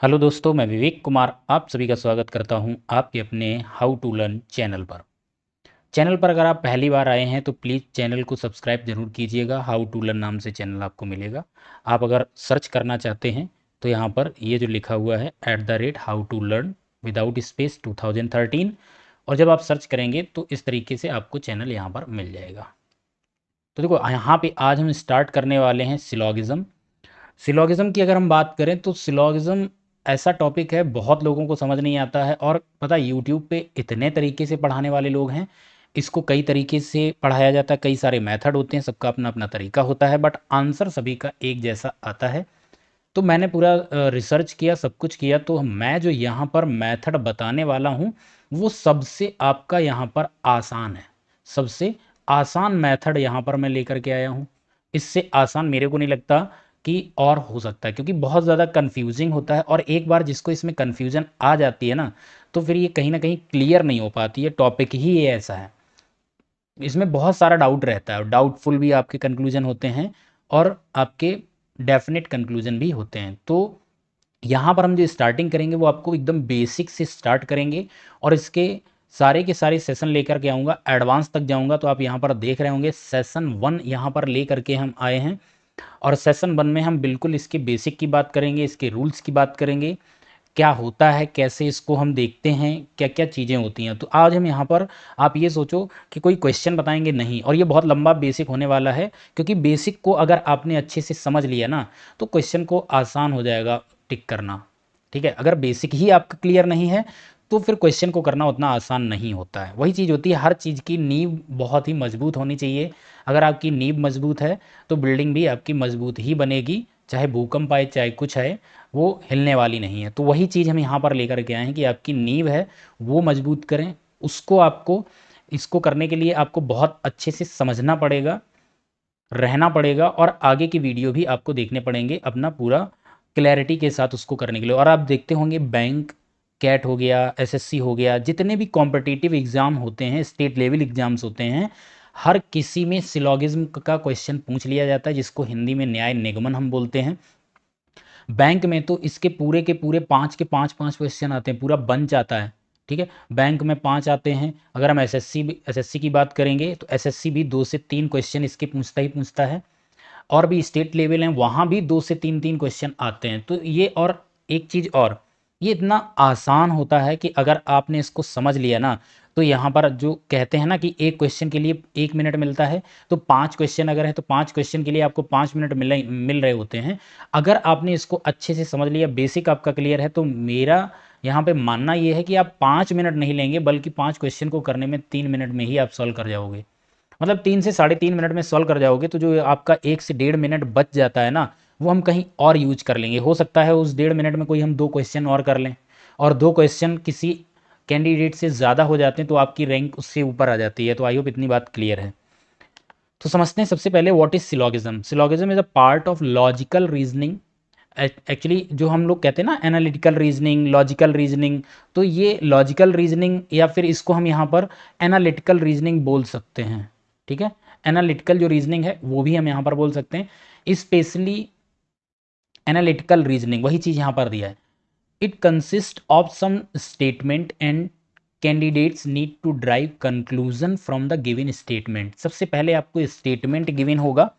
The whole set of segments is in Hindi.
हेलो दोस्तों, मैं विवेक कुमार आप सभी का स्वागत करता हूं आपके अपने हाउ टू लर्न चैनल पर। अगर आप पहली बार आए हैं तो प्लीज़ चैनल को सब्सक्राइब जरूर कीजिएगा। हाउ टू लर्न नाम से चैनल आपको मिलेगा। आप अगर सर्च करना चाहते हैं तो यहाँ पर ये जो लिखा हुआ है @how to learn without space 2013, और जब आप सर्च करेंगे तो इस तरीके से आपको चैनल यहाँ पर मिल जाएगा। तो देखो, यहाँ पे आज हम स्टार्ट करने वाले हैं सिलॉगिज्म। सिलॉगिज्म की अगर हम बात करें तो सिलॉगिज्म ऐसा टॉपिक है, बहुत लोगों को समझ नहीं आता है। और पता है, यूट्यूब पे इतने तरीके से पढ़ाने वाले लोग हैं, इसको कई तरीके से पढ़ाया जाता है, कई सारे मेथड होते हैं, सबका अपना अपना तरीका होता है, बट आंसर सभी का एक जैसा आता है। तो मैंने पूरा रिसर्च किया, सब कुछ किया, तो मैं जो यहाँ पर मेथड बताने वाला हूँ वो सबसे आपका यहाँ पर आसान है। सबसे आसान मेथड यहाँ पर मैं लेकर के आया हूँ। इससे आसान मेरे को नहीं लगता कि और हो सकता है, क्योंकि बहुत ज़्यादा कन्फ्यूजिंग होता है, और एक बार जिसको इसमें कन्फ्यूजन आ जाती है ना, तो फिर ये कहीं ना कहीं क्लियर नहीं हो पाती है। टॉपिक ही ये ऐसा है, इसमें बहुत सारा डाउट रहता है, डाउटफुल भी आपके कंक्लूजन होते हैं और आपके डेफिनेट कंक्लूजन भी होते हैं। तो यहाँ पर हम जो स्टार्टिंग करेंगे वो आपको एकदम बेसिक से स्टार्ट करेंगे, और इसके सारे के सारे सेशन लेकर के आऊँगा, एडवांस तक जाऊँगा। तो आप यहाँ पर देख रहे होंगे सेशन 1 यहाँ पर ले करके हम आए हैं, और सेशन 1 में हम बिल्कुल इसके बेसिक की बात करेंगे, इसके रूल्स की बात करेंगे, क्या होता है, कैसे इसको हम देखते हैं, क्या क्या चीज़ें होती हैं। तो आज हम यहाँ पर, आप ये सोचो कि कोई क्वेश्चन बताएंगे नहीं, और ये बहुत लंबा बेसिक होने वाला है, क्योंकि बेसिक को अगर आपने अच्छे से समझ लिया ना तो क्वेश्चन को आसान हो जाएगा टिक करना। ठीक है, अगर बेसिक ही आपका क्लियर नहीं है तो फिर क्वेश्चन को करना उतना आसान नहीं होता है। वही चीज़ होती है, हर चीज़ की नींव बहुत ही मजबूत होनी चाहिए। अगर आपकी नींव मजबूत है तो बिल्डिंग भी आपकी मजबूत ही बनेगी, चाहे भूकंप आए चाहे कुछ आए, वो हिलने वाली नहीं है। तो वही चीज़ हम यहाँ पर लेकर के आए हैं कि आपकी नींव है वो मजबूत करें। उसको आपको, इसको करने के लिए आपको बहुत अच्छे से समझना पड़ेगा, रहना पड़ेगा, और आगे की वीडियो भी आपको देखने पड़ेंगे अपना पूरा क्लैरिटी के साथ उसको करने के लिए। और आप देखते होंगे बैंक, कैट हो गया, एसएससी हो गया, जितने भी कॉम्पिटिटिव एग्ज़ाम होते हैं, स्टेट लेवल एग्ज़ाम्स होते हैं, हर किसी में सिलॉगिज्म का क्वेश्चन पूछ लिया जाता है, जिसको हिंदी में न्याय निगमन हम बोलते हैं। बैंक में तो इसके पूरे के पूरे 5 के 5 क्वेश्चन आते हैं, पूरा बन जाता है। ठीक है, बैंक में 5 आते हैं। अगर हम एसएससी की बात करेंगे तो एसएससी भी 2 से 3 क्वेश्चन इसके पूछता ही पूछता है, और भी स्टेट लेवल हैं वहाँ भी 2 से 3 क्वेश्चन आते हैं। तो ये, और एक चीज़ और, ये इतना आसान होता है कि अगर आपने इसको समझ लिया ना, तो यहाँ पर जो कहते हैं ना कि एक क्वेश्चन के लिए 1 मिनट मिलता है, तो 5 क्वेश्चन अगर है तो 5 क्वेश्चन के लिए आपको 5 मिनट मिल रहे होते हैं। अगर आपने इसको अच्छे से समझ लिया, बेसिक आपका क्लियर है, तो मेरा यहाँ पे मानना ये है कि आप 5 मिनट नहीं लेंगे, बल्कि 5 क्वेश्चन को करने में 3 मिनट में ही आप सॉल्व कर जाओगे। मतलब 3 से 3.5 मिनट में सॉल्व कर जाओगे। तो जो आपका 1 से 1.5 मिनट बच जाता है ना, वो हम कहीं और यूज कर लेंगे। हो सकता है उस 1.5 मिनट में कोई हम 2 क्वेश्चन और कर लें, और 2 क्वेश्चन किसी कैंडिडेट से ज़्यादा हो जाते हैं तो आपकी रैंक उससे ऊपर आ जाती है। तो आई होप इतनी बात क्लियर है। तो समझते हैं सबसे पहले what is syllogism. Syllogism is a part of logical reasoning. Actually जो हम लोग कहते हैं ना एनालिटिकल रीजनिंग, लॉजिकल रीजनिंग, तो ये लॉजिकल रीजनिंग, या फिर इसको हम यहाँ पर एनालिटिकल रीजनिंग बोल सकते हैं। ठीक है, एनालिटिकल जो रीजनिंग है वो भी हम यहाँ पर बोल सकते हैं। स्पेशली एनालिटिकल रीजनिंग, वही चीज़ यहाँ पर दिया है। It consist of some statement and candidates need to drive conclusion from the given statement. सबसे पहले आपको स्टेटमेंट गिवन होगा,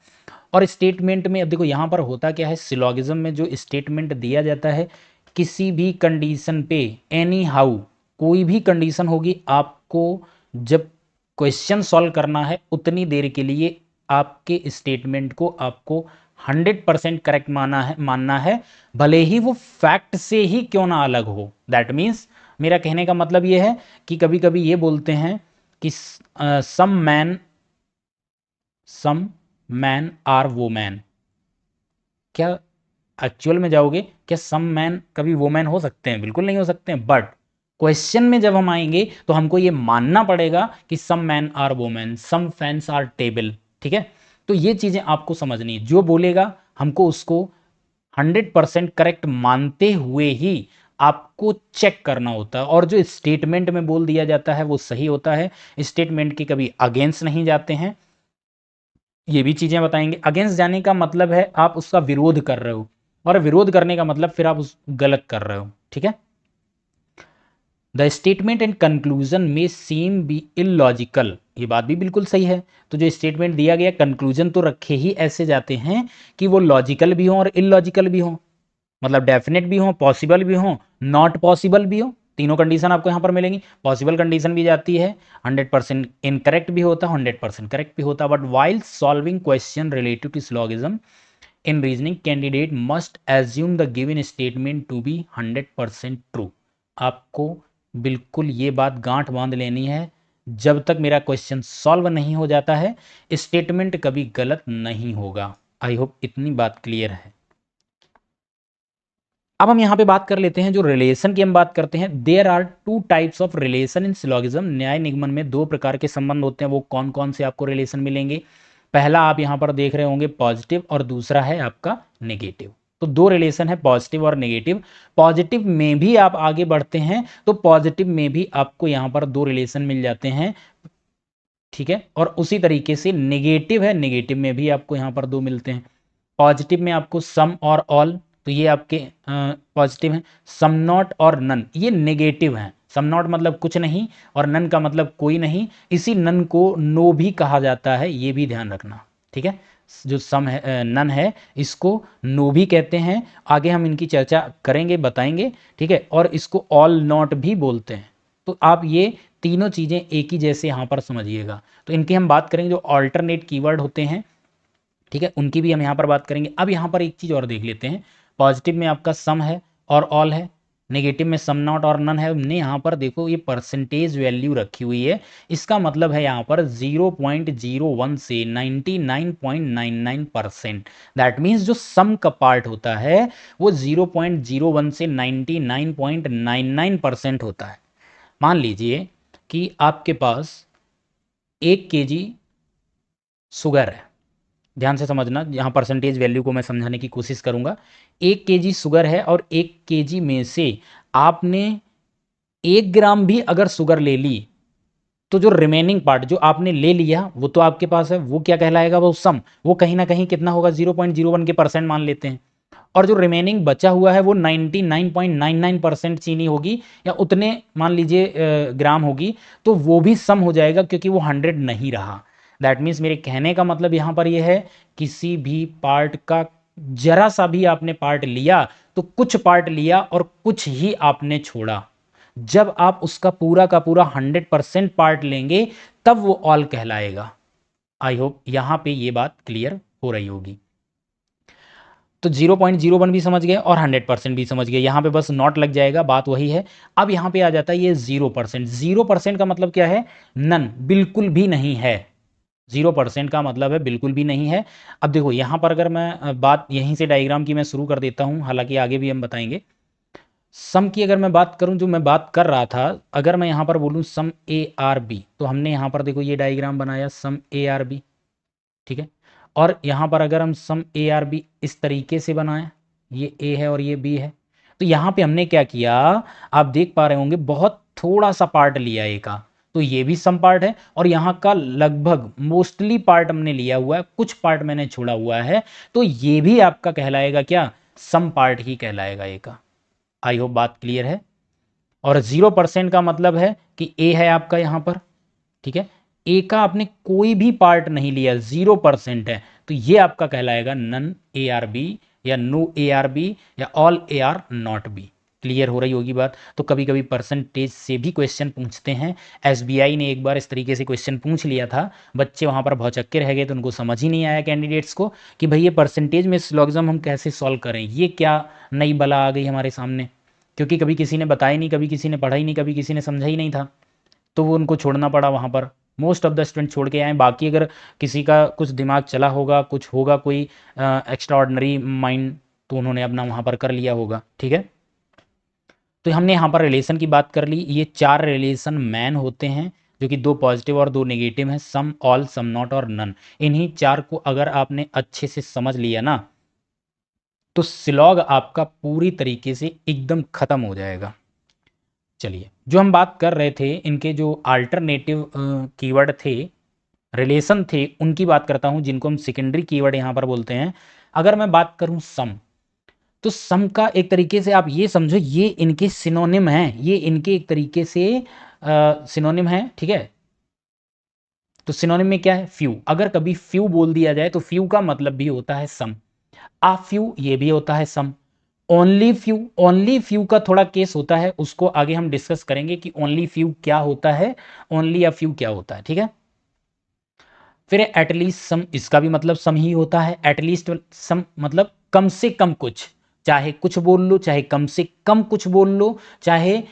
और स्टेटमेंट में अब देखो यहाँ पर होता क्या है, सिलॉगिज्म में जो स्टेटमेंट दिया जाता है, किसी भी कंडीशन पे, एनी हाउ, कोई भी कंडीशन होगी, आपको जब क्वेश्चन सॉल्व करना है उतनी देर के लिए आपके स्टेटमेंट को आपको 100% करेक्ट मानना है, भले ही वो फैक्ट से ही क्यों ना अलग हो। दैट मीन्स, मेरा कहने का मतलब ये है कि कभी कभी ये बोलते हैं कि सम मैन आर वो मैन। क्या एक्चुअल में जाओगे, क्या सम मैन कभी वो मैन हो सकते हैं? बिल्कुल नहीं हो सकते हैं। बट क्वेश्चन में जब हम आएंगे तो हमको ये मानना पड़ेगा कि some man are woman, some fans are table. ठीक है, तो ये चीजें आपको समझनी है। जो बोलेगा हमको उसको 100% करेक्ट मानते हुए ही आपको चेक करना होता है, और जो स्टेटमेंट में बोल दिया जाता है वो सही होता है। स्टेटमेंट के कभी अगेंस्ट नहीं जाते हैं, ये भी चीजें बताएंगे। अगेंस्ट जाने का मतलब है आप उसका विरोध कर रहे हो, और विरोध करने का मतलब फिर आप उस गलत कर रहे हो, ठीक है। द स्टेटमेंट एंड कंक्लूजन में सेम बी इलॉजिकल, ये बात भी बिल्कुल सही है। तो जो स्टेटमेंट दिया गया, कंक्लूजन तो रखे ही ऐसे जाते हैं कि वो लॉजिकल भी हो और इलॉजिकल भी हो, मतलब डेफिनेट भी हो, पॉसिबल भी हो, नॉट पॉसिबल भी हो। तीनों कंडीशन आपको यहाँ पर मिलेंगी। पॉसिबल कंडीशन भी जाती है, 100% इनकरेक्ट भी होता है, 100% करेक्ट भी होता है। But while solving question related to syllogism in reasoning, candidate must assume the given statement to be 100% true. आपको बिल्कुल ये बात गांठ बांध लेनी है, जब तक मेरा क्वेश्चन सॉल्व नहीं हो जाता है स्टेटमेंट कभी गलत नहीं होगा। आई होप इतनी बात क्लियर है। अब हम यहाँ पे बात कर लेते हैं, जो रिलेशन की हम बात करते हैं। There are two types of relation in syllogism, न्याय निगमन में दो प्रकार के संबंध होते हैं। वो कौन कौन से आपको रिलेशन मिलेंगे? पहला आप यहाँ पर देख रहे होंगे पॉजिटिव, और दूसरा है आपका नेगेटिव। तो दो रिलेशन है, पॉजिटिव और नेगेटिव। पॉजिटिव में भी आप आगे बढ़ते हैं तो पॉजिटिव में भी आपको यहाँ पर दो रिलेशन मिल जाते हैं, ठीक है। और उसी तरीके से नेगेटिव है, नेगेटिव में भी आपको यहाँ पर दो मिलते हैं। पॉजिटिव में आपको सम और ऑल, तो ये आपके पॉजिटिव हैं। सम नॉट और नन ये नेगेटिव हैं। सम नॉट मतलब कुछ नहीं, और नन का मतलब कोई नहीं। इसी नन को नो भी कहा जाता है, ये भी ध्यान रखना, ठीक है। जो सम है, नन है, इसको नो भी कहते हैं। आगे हम इनकी चर्चा करेंगे, बताएंगे, ठीक है। और इसको ऑल नॉट भी बोलते हैं। तो आप ये तीनों चीज़ें एक ही जैसे यहाँ पर समझिएगा। तो इनकी हम बात करेंगे, जो ऑल्टरनेट कीवर्ड होते हैं, ठीक है, उनकी भी हम यहाँ पर बात करेंगे। अब यहाँ पर एक चीज़ और देख लेते हैं। पॉजिटिव में आपका सम है और ऑल है, नेगेटिव में सम नॉट और नन है। हमने यहाँ पर देखो ये परसेंटेज वैल्यू रखी हुई है, इसका मतलब है यहाँ पर 0.01 से 99.99%। दैट मीन्स जो सम का पार्ट होता है वो 0.01 से 99.99% होता है। मान लीजिए कि आपके पास 1 kg शुगर है, ध्यान से समझना, यहाँ परसेंटेज वैल्यू को मैं समझाने की कोशिश करूँगा। 1 kg शुगर है और 1 kg में से आपने 1 ग्राम भी अगर शुगर ले ली, तो जो रिमेनिंग पार्ट जो आपने ले लिया वो तो आपके पास है, वो क्या कहलाएगा? वो सम। वो कहीं ना कहीं कितना होगा? 0.01 के परसेंट मान लेते हैं। और जो रिमेनिंग बचा हुआ है वो 99.99% चीनी होगी, या उतने मान लीजिए ग्राम होगी, तो वो भी सम हो जाएगा क्योंकि वो 100 नहीं रहा। दैट मीन्स मेरे कहने का मतलब यहाँ पर ये है, किसी भी पार्ट का जरा सा भी आपने पार्ट लिया तो कुछ पार्ट लिया और कुछ ही आपने छोड़ा। जब आप उसका पूरा का पूरा 100% पार्ट लेंगे तब वो ऑल कहलाएगा। आई होप यहाँ पे ये बात क्लियर हो रही होगी। तो 0.01 भी समझ गए और 100% भी समझ गए, यहाँ पे बस नॉट लग जाएगा, बात वही है। अब यहाँ पे आ जाता है ये 0%। 0% का मतलब क्या है? नन, बिल्कुल भी नहीं है। 0% का मतलब है बिल्कुल भी नहीं है। अब देखो यहाँ पर अगर मैं बात यहीं से डायग्राम की मैं शुरू कर देता हूँ, हालांकि आगे भी हम बताएंगे। सम की अगर मैं बात करूं, जो मैं बात कर रहा था, अगर मैं यहाँ पर बोलूं सम ए आर बी, तो हमने यहाँ पर देखो ये डायग्राम बनाया सम ए आर बी, ठीक है। और यहाँ पर अगर हम सम ए आर बी इस तरीके से बनाएं, ये ए है और ये बी है, तो यहाँ पे हमने क्या किया, आप देख पा रहे होंगे बहुत थोड़ा सा पार्ट लिया ए का, तो ये भी सम पार्ट है। और यहाँ का लगभग मोस्टली पार्ट हमने लिया हुआ है, कुछ पार्ट मैंने छोड़ा हुआ है, तो ये भी आपका कहलाएगा क्या? सम पार्ट ही कहलाएगा ए का। आई होप बात क्लियर है। और 0% का मतलब है कि ए है आपका यहाँ पर, ठीक है, ए का आपने कोई भी पार्ट नहीं लिया, 0% है, तो ये आपका कहलाएगा नन ए आर बी, या नो ए आर बी, या all A are not B. Clear हो रही होगी बात। तो कभी कभी परसेंटेज से भी क्वेश्चन पूछते हैं। एसबीआई ने एक बार इस तरीके से क्वेश्चन पूछ लिया था, बच्चे वहां पर भौचक्के रह गए, तो उनको समझ ही नहीं आया कैंडिडेट्स को कि भाई ये परसेंटेज में सिलोगिज्म हम कैसे सॉल्व करें, ये क्या नई बला आ गई हमारे सामने, क्योंकि कभी किसी ने बताया नहीं, कभी किसी ने पढ़ा ही नहीं, कभी किसी ने समझा ही नहीं था, तो वो उनको छोड़ना पड़ा वहाँ पर। मोस्ट ऑफ द स्टूडेंट छोड़ के आए। बाकी अगर किसी का कुछ दिमाग चला होगा, कुछ होगा कोई एक्स्ट्रा ऑर्डनरी माइंड, तो उन्होंने अपना वहाँ पर कर लिया होगा, ठीक है। तो हमने यहाँ पर रिलेशन की बात कर ली। ये 4 रिलेशन मैन होते हैं, जो कि 2 पॉजिटिव और 2 नेगेटिव हैं, सम, ऑल, सम नॉट और नन। इन्हीं 4 को अगर आपने अच्छे से समझ लिया ना, तो सिलॉग आपका पूरी तरीके से एकदम खत्म हो जाएगा। चलिए, जो हम बात कर रहे थे, इनके जो अल्टरनेटिव कीवर्ड थे, रिलेशन थे, उनकी बात करता हूं, जिनको हम सेकेंडरी कीवर्ड यहां पर बोलते हैं। अगर मैं बात करूं सम, तो सम का एक तरीके से आप ये समझो, ये इनके सिनोनिम हैं, ये इनके एक तरीके से सिनोनिम है, ठीक है। तो सिनोनिम में क्या है, फ्यू। अगर कभी फ्यू बोल दिया जाए तो फ्यू का मतलब भी होता है सम, आ फ्यू ये भी होता है सम। ओनली फ्यू, ओनली फ्यू का थोड़ा केस होता है, उसको आगे हम डिस्कस करेंगे कि ओनली फ्यू क्या होता है, ओनली या फ्यू क्या होता है, ठीक है। फिर एटलीस्ट सम, इसका भी मतलब सम ही होता है। एटलीस्ट सम मतलब कम से कम कुछ, चाहे कुछ बोल लो, चाहे कम से कम कुछ बोल लो, चाहे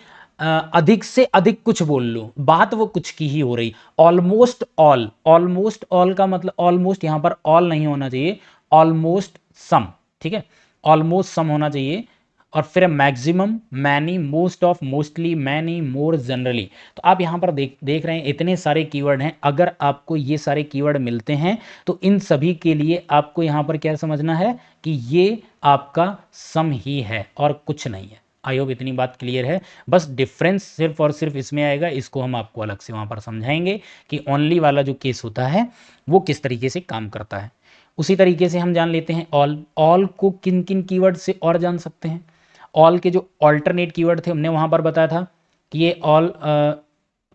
अधिक से अधिक कुछ बोल लो, बात वो कुछ की ही हो रही। ऑलमोस्ट ऑल, ऑलमोस्ट ऑल का मतलब ऑलमोस्ट यहां पर ऑल नहीं होना चाहिए, ऑलमोस्ट सम, ठीक है, ऑलमोस्ट सम होना चाहिए। और फिर maximum, many, most of, mostly, many, more, generally. तो आप यहाँ पर देख रहे हैं इतने सारे कीवर्ड हैं। अगर आपको ये सारे कीवर्ड मिलते हैं तो इन सभी के लिए आपको यहाँ पर क्या समझना है कि ये आपका सम ही है और कुछ नहीं है। आई होप इतनी बात क्लियर है। बस डिफरेंस सिर्फ और सिर्फ इसमें आएगा, इसको हम आपको अलग से वहाँ पर समझाएंगे कि ओनली वाला जो केस होता है वो किस तरीके से काम करता है। उसी तरीके से हम जान लेते हैं ऑल। ऑल को किन किन कीवर्ड से और जान सकते हैं। ऑल के जो ऑल्टरनेट कीवर्ड थे हमने वहाँ पर बताया था कि ये ऑल,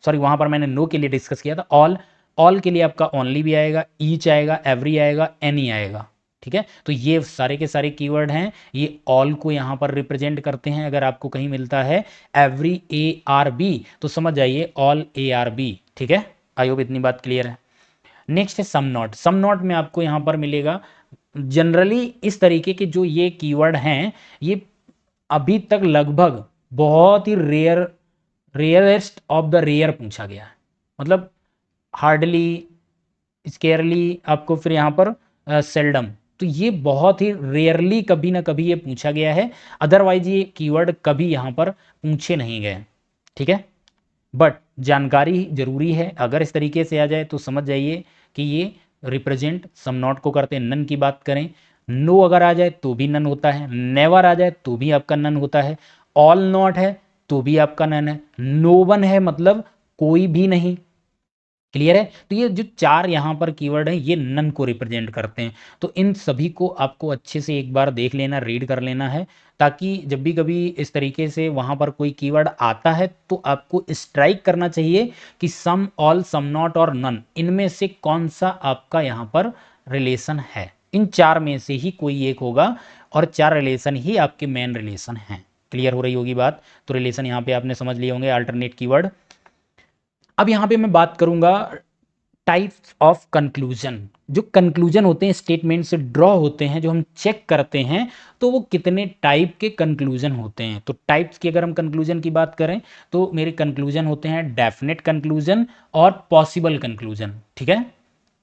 सॉरी वहाँ पर मैंने नो के लिए डिस्कस किया था। ऑल, ऑल के लिए आपका ओनली भी आएगा, ईच आएगा, एवरी आएगा, एनी आएगा, ठीक है। तो ये सारे के सारे कीवर्ड हैं, ये ऑल को यहाँ पर रिप्रेजेंट करते हैं। अगर आपको कहीं मिलता है एवरी ए आर बी तो समझ जाइए ऑल ए आर बी, ठीक है। आई होप इतनी बात क्लियर है। नेक्स्ट है सम नॉट। सम नॉट में आपको यहाँ पर मिलेगा जनरली इस तरीके के जो ये कीवर्ड हैं, ये अभी तक लगभग बहुत ही रेयरेस्ट ऑफ द रेयर पूछा गया है। मतलब हार्डली, स्केयरली, आपको फिर यहाँ पर सेल्डम। तो ये बहुत ही रेयरली कभी ना कभी ये पूछा गया है, अदरवाइज ये कीवर्ड कभी यहाँ पर पूछे नहीं गए, ठीक है। बट जानकारी जरूरी है, अगर इस तरीके से आ जाए तो समझ जाइए कि ये रिप्रेजेंट सम नॉट को करते हैं। नन की बात करें, नो अगर आ जाए तो भी नन होता है, नेवर आ जाए तो भी आपका नन होता है, ऑल नॉट है तो भी आपका नन है, नो वन है मतलब कोई भी नहीं। क्लियर है। तो ये जो चार यहाँ पर कीवर्ड है ये नन को रिप्रेजेंट करते हैं। तो इन सभी को आपको अच्छे से एक बार देख लेना, रीड कर लेना है, ताकि जब भी कभी इस तरीके से वहाँ पर कोई कीवर्ड आता है तो आपको स्ट्राइक करना चाहिए कि सम, ऑल, सम नॉट और नन, इनमें से कौन सा आपका यहाँ पर रिलेशन है। इन चार में से ही कोई एक होगा और चार रिलेशन ही आपके मेन रिलेशन हैं। क्लियर हो रही होगी बात। तो रिलेशन यहाँ पे आपने समझ लिए होंगे, अल्टरनेट कीवर्ड। अब यहाँ पे मैं बात करूंगा टाइप्स ऑफ कंक्लूजन। जो कंक्लूजन होते हैं स्टेटमेंट से ड्रॉ होते हैं, जो हम चेक करते हैं, तो वो कितने टाइप के कंक्लूजन होते हैं। तो टाइप्स की अगर हम कंक्लूजन की बात करें तो मेरे कंक्लूजन होते हैं डेफिनेट कंक्लूजन और पॉसिबल कंक्लूजन, ठीक है।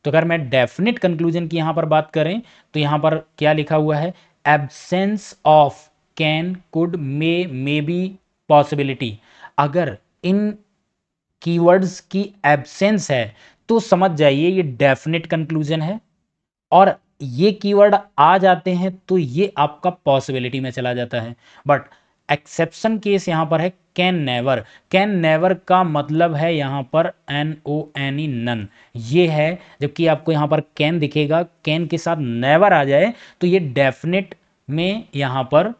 तो अगर मैं डेफिनेट कंक्लूजन की यहाँ पर बात करें तो यहाँ पर क्या लिखा हुआ है, absence of can, could, may be, possibility. अगर इन कीवर्ड्स की एब्सेंस है तो समझ जाइए ये डेफिनेट कंक्लूजन है, और ये कीवर्ड आ जाते हैं तो ये आपका पॉसिबिलिटी में चला जाता है। बट एक्सेप्शन केस यहां पर है कैन नेवर। कैन नेवर का मतलब है यहां पर N O N E, none, ये है। जबकि आपको यहां पर कैन दिखेगा, कैन के साथ नेवर आ जाए तो ये डेफिनेट में यहां पर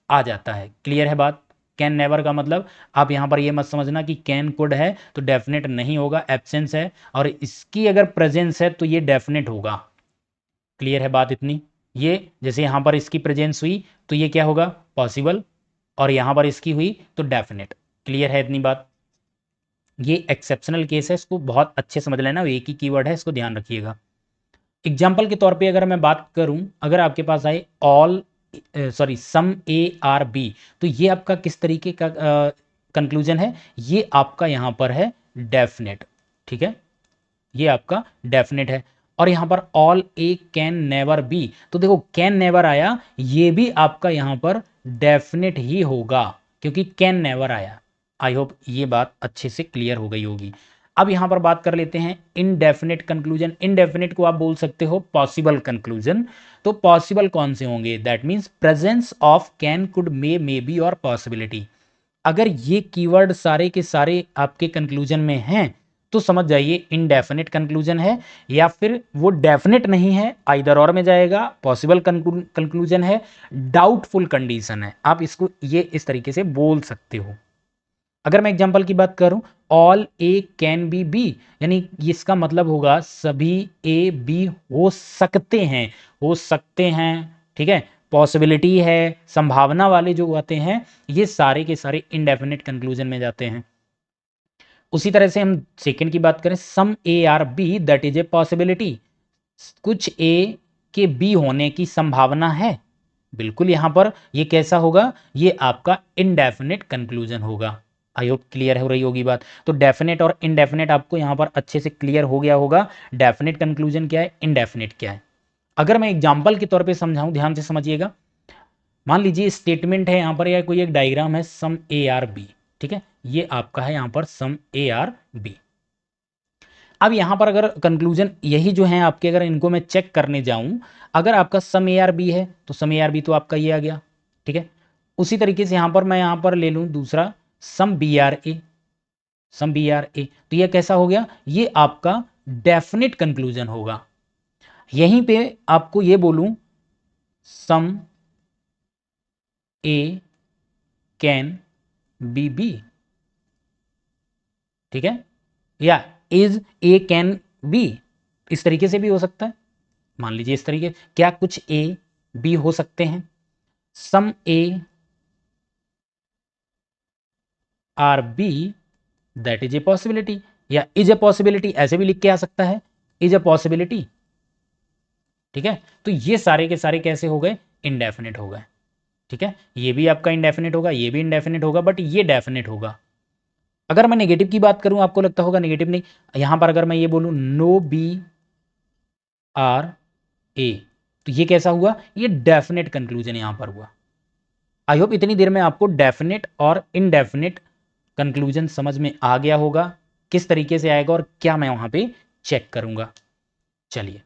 आ जाता है। क्लियर है बात। कैन नेवर का मतलब आप यहां पर ये मत समझना कि कैन कुड है तो डेफिनेट नहीं होगा, एब्सेंस है, और इसकी अगर प्रेजेंस है तो ये डेफिनेट होगा। क्लियर है बात इतनी। ये जैसे यहां पर इसकी प्रेजेंस हुई तो ये क्या होगा, पॉसिबल, और यहां पर इसकी हुई तो डेफिनेट। क्लियर है इतनी बात। ये एक्सेप्शनल केस है, इसको बहुत अच्छे समझ लेना, एक ही कीवर्ड है, इसको ध्यान रखिएगा। एग्जाम्पल के तौर पे अगर मैं बात करूं, अगर आपके पास आए all, sorry some A are B, तो ये आपका किस तरीके का कंक्लूजन है, ये आपका यहां पर है डेफिनेट, ठीक है, ये आपका डेफिनेट है। और यहां पर all A can never B, तो देखो कैन नेवर आया, ये भी आपका यहां पर डेफिनेट ही होगा क्योंकि कैन नेवर आया। आई होप ये बात अच्छे से क्लियर हो गई होगी। अब यहां पर बात कर लेते हैं इनडेफिनेट कंक्लूजन। इनडेफिनेट को आप बोल सकते हो पॉसिबल कंक्लूजन। तो पॉसिबल कौन से होंगे, that means presence of can, could, may be और पॉसिबिलिटी। अगर ये कीवर्ड सारे के सारे आपके कंक्लूजन में हैं तो समझ जाइए इनडेफिनिट कंक्लूजन है, या फिर वो डेफिनेट नहीं है, आइदर और में जाएगा, पॉसिबल कंक्लूजन है, डाउटफुल कंडीशन है। आप इसको ये इस तरीके से बोल सकते हो। अगर मैं एग्जांपल की बात करूं, all A can be B, यानी इसका मतलब होगा सभी ए बी हो सकते हैं, हो सकते हैं, ठीक है, पॉसिबिलिटी है, संभावना वाले जो आते हैं ये सारे के सारे इनडेफिनिट कंक्लूजन में जाते हैं। उसी तरह से हम सेकंड की बात करें, some A are B that is a possibility, कुछ ए के बी होने की संभावना है, बिल्कुल यहां पर ये कैसा होगा, ये आपका इनडेफिनिट कंक्लूजन होगा। आई होप क्लियर हो रही होगी बात। तो डेफिनेट और इनडेफिनेट आपको यहां पर अच्छे से क्लियर हो गया होगा, डेफिनेट कंक्लूजन क्या है, इनडेफिनेट क्या है। अगर मैं एग्जांपल के तौर पे समझाऊं, ध्यान से समझिएगा। मान लीजिए स्टेटमेंट है यहां पर, या कोई एक डायग्राम है, सम ए आर बी, ठीक है, ये आपका है यहां पर सम ए आर बी। अब यहां पर अगर कंक्लूजन यही जो है आपके, अगर इनको मैं चेक करने जाऊं, अगर आपका सम ए आर बी है तो सम ए आर बी तो आपका ये आ गया, ठीक है। उसी तरीके से यहां पर मैं यहां पर ले लूं दूसरा some B are A, some B are A, तो ये कैसा हो गया, ये आपका डेफिनेट कंक्लूजन होगा। यहीं पे आपको ये बोलूं some A can be B, ठीक है, या इज ए कैन बी, इस तरीके से भी हो सकता है। मान लीजिए इस तरीके, क्या कुछ ए बी हो सकते हैं, some A are B that is a possibility, या इज ए पॉसिबिलिटी ऐसे भी लिख के आ सकता है, इज ए पॉसिबिलिटी, ठीक है। तो ये सारे के सारे कैसे हो गए, इनडेफिनेट हो गए, ठीक है। ये भी आपका इनडेफिनेट होगा, ये भी इनडेफिनेट होगा, बट ये डेफिनेट होगा। अगर मैं नेगेटिव की बात करूं, आपको लगता होगा नेगेटिव नहीं, यहां पर अगर मैं ये बोलूं नो बी आर ए, तो ये कैसा हुआ, ये डेफिनेट कंक्लूजन यहां पर हुआ। आई होप इतनी देर में आपको डेफिनेट और इनडेफिनेट कंक्लूजन समझ में आ गया होगा, किस तरीके से आएगा और क्या मैं वहां पे चेक करूंगा। चलिए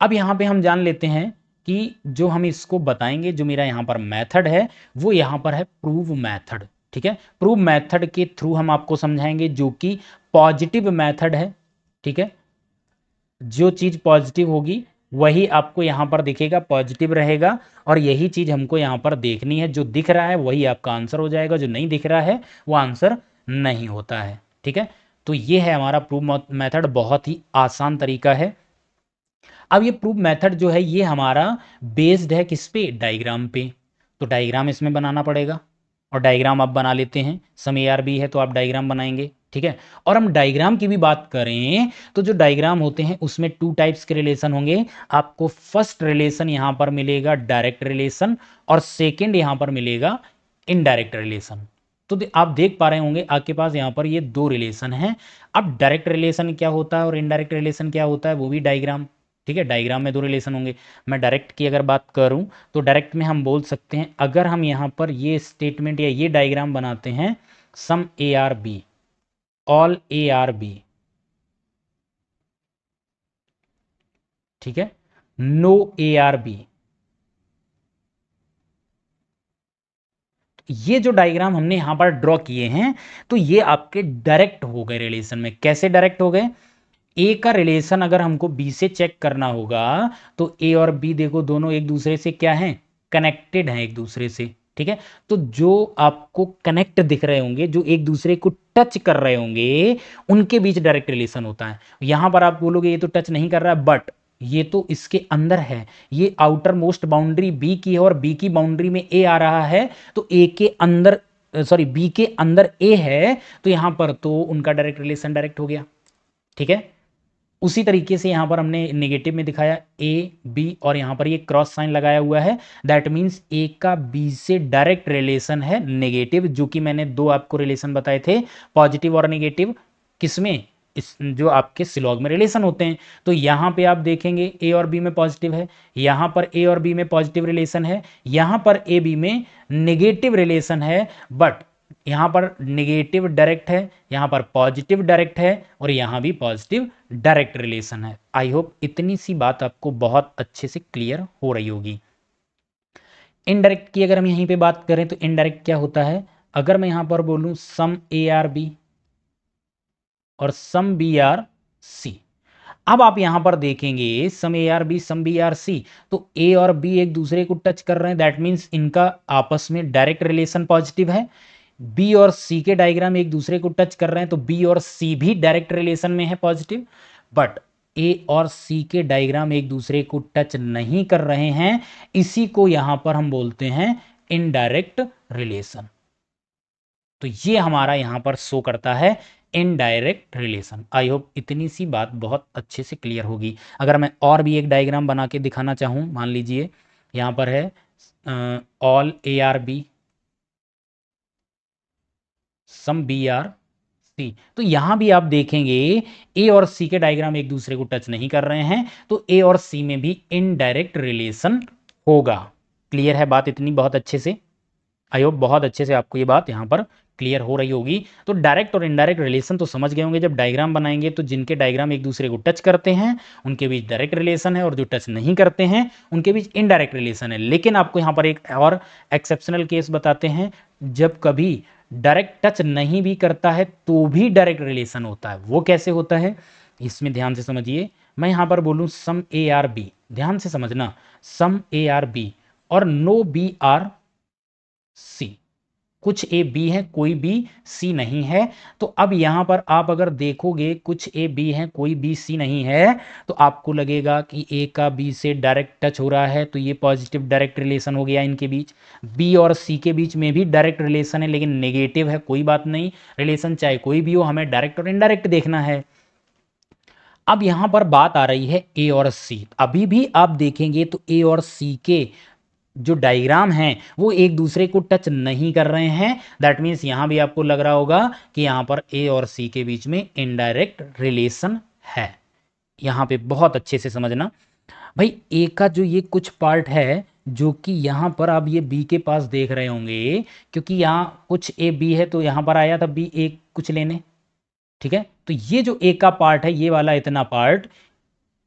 अब यहां पे हम जान लेते हैं कि जो हम इसको बताएंगे, जो मेरा यहां पर मेथड है, वो यहां पर है प्रूव मेथड, ठीक है। प्रूव मेथड के थ्रू हम आपको समझाएंगे, जो कि पॉजिटिव मेथड है, ठीक है। जो चीज पॉजिटिव होगी वही आपको यहां पर दिखेगा, पॉजिटिव रहेगा, और यही चीज हमको यहां पर देखनी है, जो दिख रहा है वही आपका आंसर हो जाएगा, जो नहीं दिख रहा है वो आंसर नहीं होता है, ठीक है। तो ये है हमारा प्रूव मेथड, बहुत ही आसान तरीका है। अब ये प्रूव मेथड जो है ये हमारा बेस्ड है किस पे, डायग्राम पे। तो डायग्राम इसमें बनाना पड़ेगा, और डायग्राम आप बना लेते हैं, सम ए आर बी है तो आप डायग्राम बनाएंगे, ठीक है। और हम डायग्राम की भी बात करें तो जो डायग्राम होते हैं उसमें टू टाइप्स के रिलेशन होंगे। आपको फर्स्ट रिलेशन यहां पर मिलेगा डायरेक्ट रिलेशन, और सेकेंड यहां पर मिलेगा इनडायरेक्ट रिलेशन। तो आप देख पा रहे होंगे आपके पास यहाँ पर ये दो रिलेशन हैं। अब डायरेक्ट रिलेशन क्या होता है और इनडायरेक्ट रिलेशन क्या होता है, वो भी डायग्राम, ठीक है। डायग्राम में दो रिलेशन होंगे। मैं डायरेक्ट की अगर बात करूं तो डायरेक्ट में हम बोल सकते हैं, अगर हम यहाँ पर ये स्टेटमेंट या ये डायग्राम बनाते हैं, some A are B, all A are B, ठीक है, नो ए आर बी, ये जो डायग्राम हमने यहां पर ड्रॉ किए हैं, तो ये आपके डायरेक्ट हो गए रिलेशन में। कैसे डायरेक्ट हो गए, ए का रिलेशन अगर हमको बी से चेक करना होगा, तो ए और बी देखो दोनों एक दूसरे से क्या हैं, कनेक्टेड हैं एक दूसरे से, ठीक है। तो जो आपको कनेक्ट दिख रहे होंगे, जो एक दूसरे को टच कर रहे होंगे, उनके बीच डायरेक्ट रिलेशन होता है। यहां पर आप बोलोगे ये तो टच नहीं कर रहा है, बट ये तो इसके अंदर है, ये आउटर मोस्ट बाउंड्री बी की है और बी की बाउंड्री में ए आ रहा है, तो ए के अंदर, सॉरी बी के अंदर ए है, तो यहां पर तो उनका डायरेक्ट रिलेशन डायरेक्ट हो गया, ठीक है। उसी तरीके से यहां पर हमने नेगेटिव में दिखाया ए बी, और यहां पर ये क्रॉस साइन लगाया हुआ है, दैट मीन्स ए का बी से डायरेक्ट रिलेशन है नेगेटिव, जो कि मैंने दो आपको रिलेशन बताए थे, पॉजिटिव और नेगेटिव, किसमें, इस जो आपके सिलॉग में रिलेशन होते हैं। तो यहां पे आप देखेंगे ए और बी में पॉजिटिव है, यहां पर ए और बी में पॉजिटिव रिलेशन है, यहां पर ए बी में नेगेटिव रिलेशन है, बट यहां पर नेगेटिव डायरेक्ट है, यहां पर पॉजिटिव डायरेक्ट है, और यहां भी पॉजिटिव डायरेक्ट रिलेशन है। आई होप इतनी सी बात आपको बहुत अच्छे से क्लियर हो रही होगी। इनडायरेक्ट की अगर हम यहीं पे बात करें तो इनडायरेक्ट क्या होता है, अगर मैं यहां पर बोलूं सम ए आर बी, और सम बी आर सी। अब आप यहां पर देखेंगे some A are B some B are C, तो ए और बी एक दूसरे को टच कर रहे हैं, दैट मीन्स इनका आपस में डायरेक्ट रिलेशन पॉजिटिव है। बी और सी के डायग्राम एक दूसरे को टच कर रहे हैं, तो बी और सी भी डायरेक्ट रिलेशन में है पॉजिटिव। बट ए और सी के डायग्राम एक दूसरे को टच नहीं कर रहे हैं, इसी को यहां पर हम बोलते हैं इनडायरेक्ट रिलेशन। तो ये हमारा यहां पर शो करता है इनडायरेक्ट रिलेशन। आई होप इतनी सी बात बहुत अच्छे से क्लियर होगी। अगर मैं और भी एक डायग्राम बना के दिखाना चाहूँ, मान लीजिए यहाँ पर है all A are B some B are C, तो यहां भी आप देखेंगे ए और सी के डायग्राम एक दूसरे को टच नहीं कर रहे हैं, तो ए और सी में भी इनडायरेक्ट रिलेशन होगा। क्लियर है बात इतनी बहुत अच्छे से? आई होप बहुत अच्छे से आपको ये बात यहाँ पर क्लियर हो रही होगी। तो डायरेक्ट और इनडायरेक्ट रिलेशन तो समझ गए होंगे। जब डायग्राम बनाएंगे तो जिनके डायग्राम एक दूसरे को टच करते हैं उनके बीच डायरेक्ट रिलेशन है, और जो टच नहीं करते हैं उनके बीच इनडायरेक्ट रिलेशन है। लेकिन आपको यहाँ पर एक और एक्सेप्शनल केस बताते हैं, जब कभी डायरेक्ट टच नहीं भी करता है तो भी डायरेक्ट रिलेशन होता है। वो कैसे होता है, इसमें ध्यान से समझिए। मैं यहाँ पर बोलूँ सम ए आर बी, ध्यान से समझना, सम ए आर बी और नो बी आर सी, कुछ ए बी है कोई बी सी नहीं है। तो अब यहां पर आप अगर देखोगे कुछ ए बी है कोई बी सी नहीं है, तो आपको लगेगा कि ए का बी से डायरेक्ट टच हो रहा है, तो ये पॉजिटिव डायरेक्ट रिलेशन हो गया इनके बीच। बी और सी के बीच में भी डायरेक्ट रिलेशन है, लेकिन नेगेटिव है, कोई बात नहीं, रिलेशन चाहे कोई भी हो, हमें डायरेक्ट और इनडायरेक्ट देखना है। अब यहां पर बात आ रही है ए और सी। अभी भी आप देखेंगे तो ए और सी के जो डायग्राम हैं वो एक दूसरे को टच नहीं कर रहे हैं। दैट मीन्स यहां भी आपको लग रहा होगा कि यहां पर ए और सी के बीच में इनडायरेक्ट रिलेशन है। यहां पे बहुत अच्छे से समझना भाई, ए का जो ये कुछ पार्ट है जो कि यहां पर आप ये बी के पास देख रहे होंगे, क्योंकि यहां कुछ ए बी है तो यहां पर आया था बी ए कुछ लेने, ठीक है। तो ये जो ए का पार्ट है, ये वाला इतना पार्ट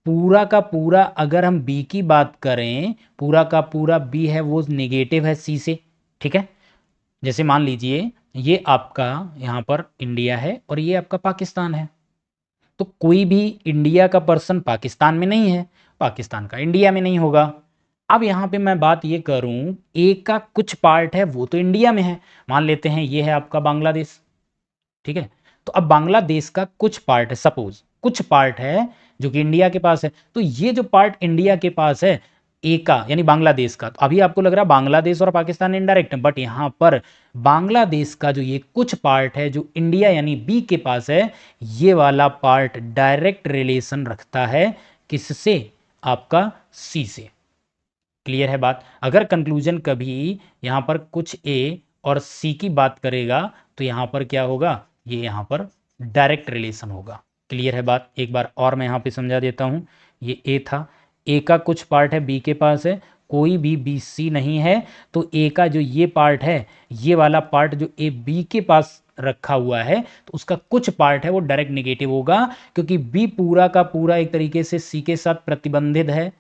पूरा का पूरा, अगर हम बी की बात करें, पूरा का पूरा बी है वो नेगेटिव है सी से, ठीक है। जैसे मान लीजिए ये आपका यहाँ पर इंडिया है और ये आपका पाकिस्तान है, तो कोई भी इंडिया का पर्सन पाकिस्तान में नहीं है, पाकिस्तान का इंडिया में नहीं होगा। अब यहाँ पे मैं बात ये करूँ, ए का कुछ पार्ट है वो तो इंडिया में है, मान लेते हैं ये है आपका बांग्लादेश, ठीक है। तो अब बांग्लादेश का कुछ पार्ट है, सपोज कुछ पार्ट है जो कि इंडिया के पास है, तो ये जो पार्ट इंडिया के पास है ए का यानी बांग्लादेश का, तो अभी आपको लग रहा है बांग्लादेश और पाकिस्तान इनडायरेक्ट है, बट यहां पर बांग्लादेश का जो ये कुछ पार्ट है जो इंडिया यानी बी के पास है, ये वाला पार्ट डायरेक्ट रिलेशन रखता है किससे, आपका सी से। क्लियर है बात? अगर कंक्लूजन कभी यहां पर कुछ ए और सी की बात करेगा तो यहां पर क्या होगा, ये यहां पर डायरेक्ट रिलेशन होगा। क्लियर है बात? एक बार और मैं यहां पे समझा देता हूं। ये ए था, ए का कुछ पार्ट है बी के पास है, कोई भी बी सी नहीं है, तो ए का जो ये पार्ट है, ये वाला पार्ट जो ए बी के पास रखा हुआ है, तो उसका कुछ पार्ट है वो डायरेक्ट नेगेटिव होगा, क्योंकि बी पूरा का पूरा एक तरीके से सी के साथ प्रतिबंधित है,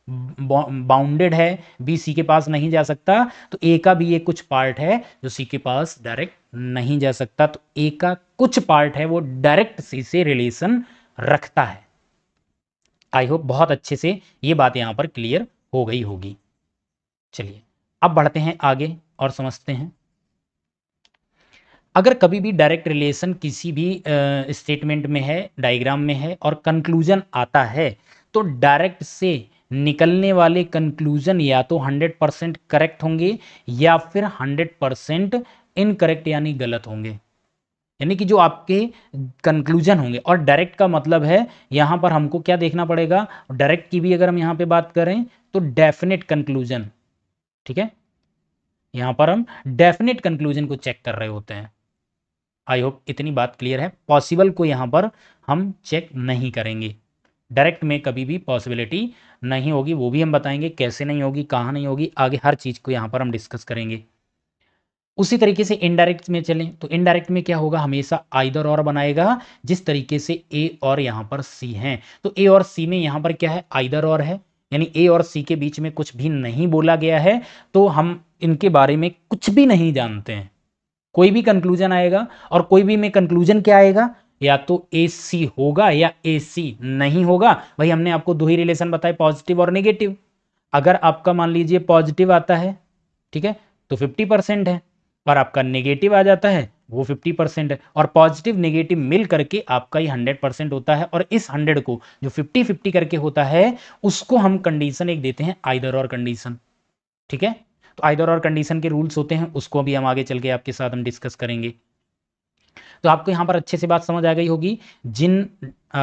बाउंडेड है, बी सी के पास नहीं जा सकता। तो ए का भी ये कुछ पार्ट है जो सी के पास डायरेक्ट नहीं जा सकता, तो ए का कुछ पार्ट है वो डायरेक्ट सी से रिलेशन रखता है। आई होप बहुत अच्छे से ये बात यहां पर क्लियर हो गई होगी। चलिए अब बढ़ते हैं आगे और समझते हैं। अगर कभी भी डायरेक्ट रिलेशन किसी भी स्टेटमेंट में है, डायग्राम में है और कंक्लूजन आता है, तो डायरेक्ट से निकलने वाले कंक्लूजन या तो 100% करेक्ट होंगे या फिर 100% इनकरेक्ट यानी गलत होंगे। यानी कि जो आपके कंक्लूजन होंगे, और डायरेक्ट का मतलब है यहां पर हमको क्या देखना पड़ेगा, डायरेक्ट की भी अगर हम यहां पे बात करें तो डेफिनेट कंक्लूजन, ठीक है। यहां पर हम डेफिनेट कंक्लूजन को चेक कर रहे होते हैं। आई होप इतनी बात क्लियर है। पॉसिबल को यहाँ पर हम चेक नहीं करेंगे, डायरेक्ट में कभी भी पॉसिबिलिटी नहीं होगी, वो भी हम बताएंगे कैसे नहीं होगी, कहाँ नहीं होगी, आगे हर चीज़ को यहाँ पर हम डिस्कस करेंगे। उसी तरीके से इनडायरेक्ट में चलें तो इनडायरेक्ट में क्या होगा, हमेशा आइदर और बनाएगा, जिस तरीके से ए और यहाँ पर सी हैं, तो ए और सी में यहाँ पर क्या है, आइदर और है, यानी ए और सी के बीच में कुछ भी नहीं बोला गया है, तो हम इनके बारे में कुछ भी नहीं जानते हैं। कोई भी कंक्लूजन आएगा और कोई भी में कंक्लूजन क्या आएगा, या तो ए सी होगा या ए सी नहीं होगा। भाई हमने आपको दो ही रिलेशन बताए, पॉजिटिव और नेगेटिव। अगर आपका मान लीजिए पॉजिटिव आता है, ठीक है, तो 50% है, और आपका नेगेटिव आ जाता है वो 50% है, और पॉजिटिव नेगेटिव मिल करके आपका ये 100% होता है। और इस 100 को जो 50-50 करके होता है उसको हम कंडीशन एक देते हैं आइदर और कंडीशन। ठीक है, तो आइदर और कंडीशन के रूल्स होते हैं, उसको भी हम आगे चल के आपके साथ हम डिस्कस करेंगे। तो आपको यहां पर अच्छे से बात समझ आ गई होगी। जिन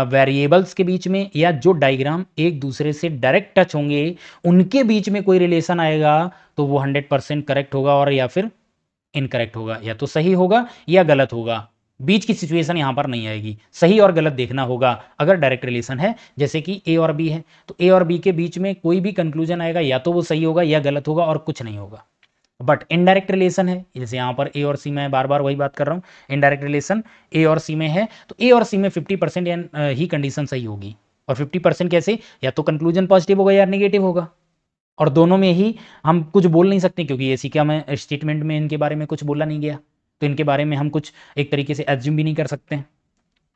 वेरिएबल्स के बीच में या जो डायग्राम एक दूसरे से डायरेक्ट टच होंगे उनके बीच में कोई रिलेशन आएगा तो वो 100% करेक्ट होगा, और या फिर इनकरेक्ट होगा, या तो सही होगा या गलत होगा। बीच की सिचुएशन यहां पर नहीं आएगी, सही और गलत देखना होगा। अगर डायरेक्ट रिलेशन है, जैसे कि ए और बी है, तो ए और बी के बीच में कोई भी कंक्लूजन आएगा या तो वो सही होगा या गलत होगा, और कुछ नहीं होगा। बट इनडायरेक्ट रिलेशन है, जैसे यहां पर ए और सी में, बार बार वही बात कर रहा हूं, इनडायरेक्ट रिलेशन ए और सी में है, तो ए और सी में 50% ही कंडीशन सही होगी। और 50% कैसे, या तो कंक्लूजन पॉजिटिव होगा या नेगेटिव होगा, और दोनों में ही हम कुछ बोल नहीं सकते, क्योंकि ऐसी क्या मैं स्टेटमेंट में इनके बारे में कुछ बोला नहीं गया, तो इनके बारे में हम कुछ एक तरीके से एज्यूम भी नहीं कर सकते हैं।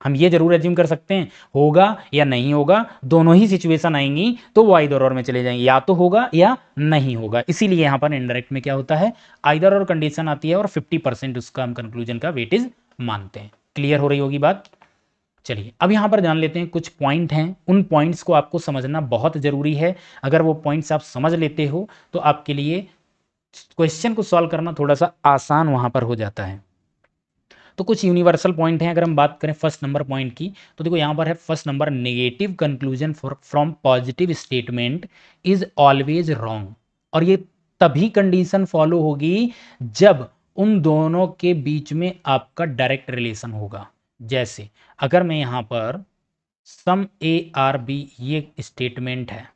हम ये जरूर एज्यूम कर सकते हैं होगा या नहीं होगा, दोनों ही सिचुएशन आएंगी तो वो आइदर और में चले जाएंगे, या तो होगा या नहीं होगा। इसीलिए यहां पर इनडायरेक्ट में क्या होता है, आइदर और कंडीशन आती है और 50% उसका हम कंक्लूजन का वेटेज मानते हैं। क्लियर हो रही होगी बात। चलिए अब यहां पर जान लेते हैं कुछ पॉइंट हैं, उन पॉइंट्स को आपको समझना बहुत जरूरी है। अगर वो पॉइंट्स आप समझ लेते हो तो आपके लिए क्वेश्चन को सॉल्व करना थोड़ा सा आसान वहां पर हो जाता है। तो कुछ यूनिवर्सल पॉइंट हैं। अगर हम बात करें फर्स्ट नंबर पॉइंट की, तो देखो यहां पर है first number, negative conclusion from positive statement is always wrong. और ये तभी कंडीशन फॉलो होगी जब उन दोनों के बीच में आपका डायरेक्ट रिलेशन होगा। जैसे अगर मैं यहां पर सम ए आर बी, ये स्टेटमेंट है,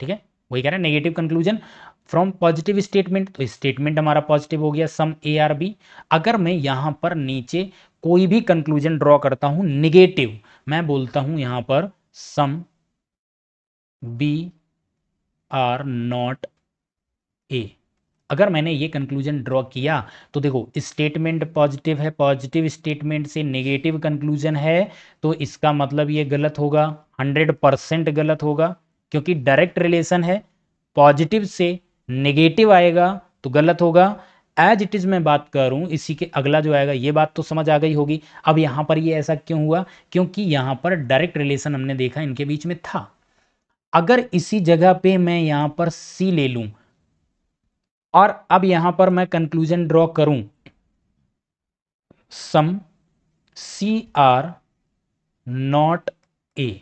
ठीक है, वही कह रहे हैं negative conclusion from positive statement, तो स्टेटमेंट हमारा पॉजिटिव हो गया सम ए आर बी। अगर मैं यहां पर नीचे कोई भी कंक्लूजन ड्रॉ करता हूं निगेटिव, मैं बोलता हूं यहां पर some B are not A, अगर मैंने ये कंक्लूजन ड्रॉ किया तो देखो स्टेटमेंट पॉजिटिव है, पॉजिटिव स्टेटमेंट से नेगेटिव कंक्लूजन है, तो इसका मतलब ये गलत होगा, 100% गलत होगा, क्योंकि डायरेक्ट रिलेशन है, पॉजिटिव से नेगेटिव आएगा तो गलत होगा। एज इट इज मैं बात करूं, इसी के अगला जो आएगा, ये बात तो समझ आ गई होगी। अब यहां पर ये ऐसा क्यों हुआ, क्योंकि यहां पर डायरेक्ट रिलेशन हमने देखा इनके बीच में था। अगर इसी जगह पे मैं यहां पर सी ले लूं और अब यहां पर मैं कंक्लूजन ड्रॉ करूं सम सी आर नॉट ए,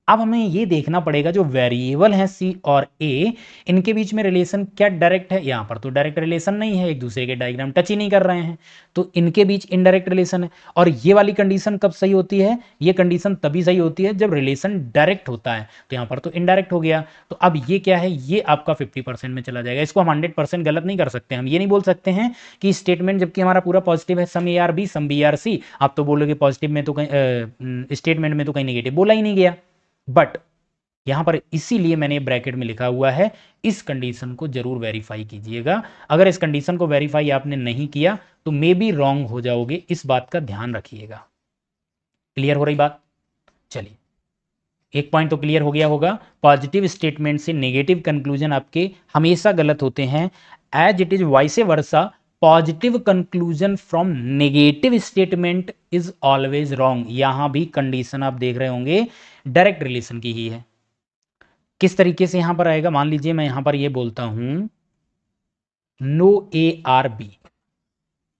अब हमें ये देखना पड़ेगा जो वेरिएबल है सी और ए, इनके बीच में रिलेशन क्या डायरेक्ट है, यहां पर तो डायरेक्ट रिलेशन नहीं है, एक दूसरे के डायग्राम टच ही नहीं कर रहे हैं, तो इनके बीच इनडायरेक्ट रिलेशन है। और ये वाली कंडीशन कब सही होती है, ये कंडीशन तभी सही होती है जब रिलेशन डायरेक्ट होता है, तो यहां पर तो इनडायरेक्ट हो गया। तो अब ये क्या है, ये आपका 50% में चला जाएगा, इसको हम 100% गलत नहीं कर सकते। हम ये नहीं बोल सकते हैं कि स्टेटमेंट जबकि हमारा पूरा पॉजिटिव है, some A are B some B are C, आप तो बोलोगे पॉजिटिव में तो कहीं स्टेटमेंट में तो कहीं नेगेटिव बोला ही नहीं गया। बट यहां पर इसीलिए मैंने ब्रैकेट में लिखा हुआ है, इस कंडीशन को जरूर वेरीफाई कीजिएगा। अगर इस कंडीशन को वेरीफाई आपने नहीं किया तो मे बी रॉन्ग हो जाओगे, इस बात का ध्यान रखिएगा। क्लियर हो रही बात। चलिए एक पॉइंट तो क्लियर हो गया होगा, पॉजिटिव स्टेटमेंट से नेगेटिव कंक्लूजन आपके हमेशा गलत होते हैं। As it is vice versa, positive conclusion from negative statement is always wrong. यहां भी कंडीशन आप देख रहे होंगे डायरेक्ट रिलेशन की ही है। किस तरीके से यहां पर आएगा, मान लीजिए मैं यहां पर ये बोलता हूं no A are B,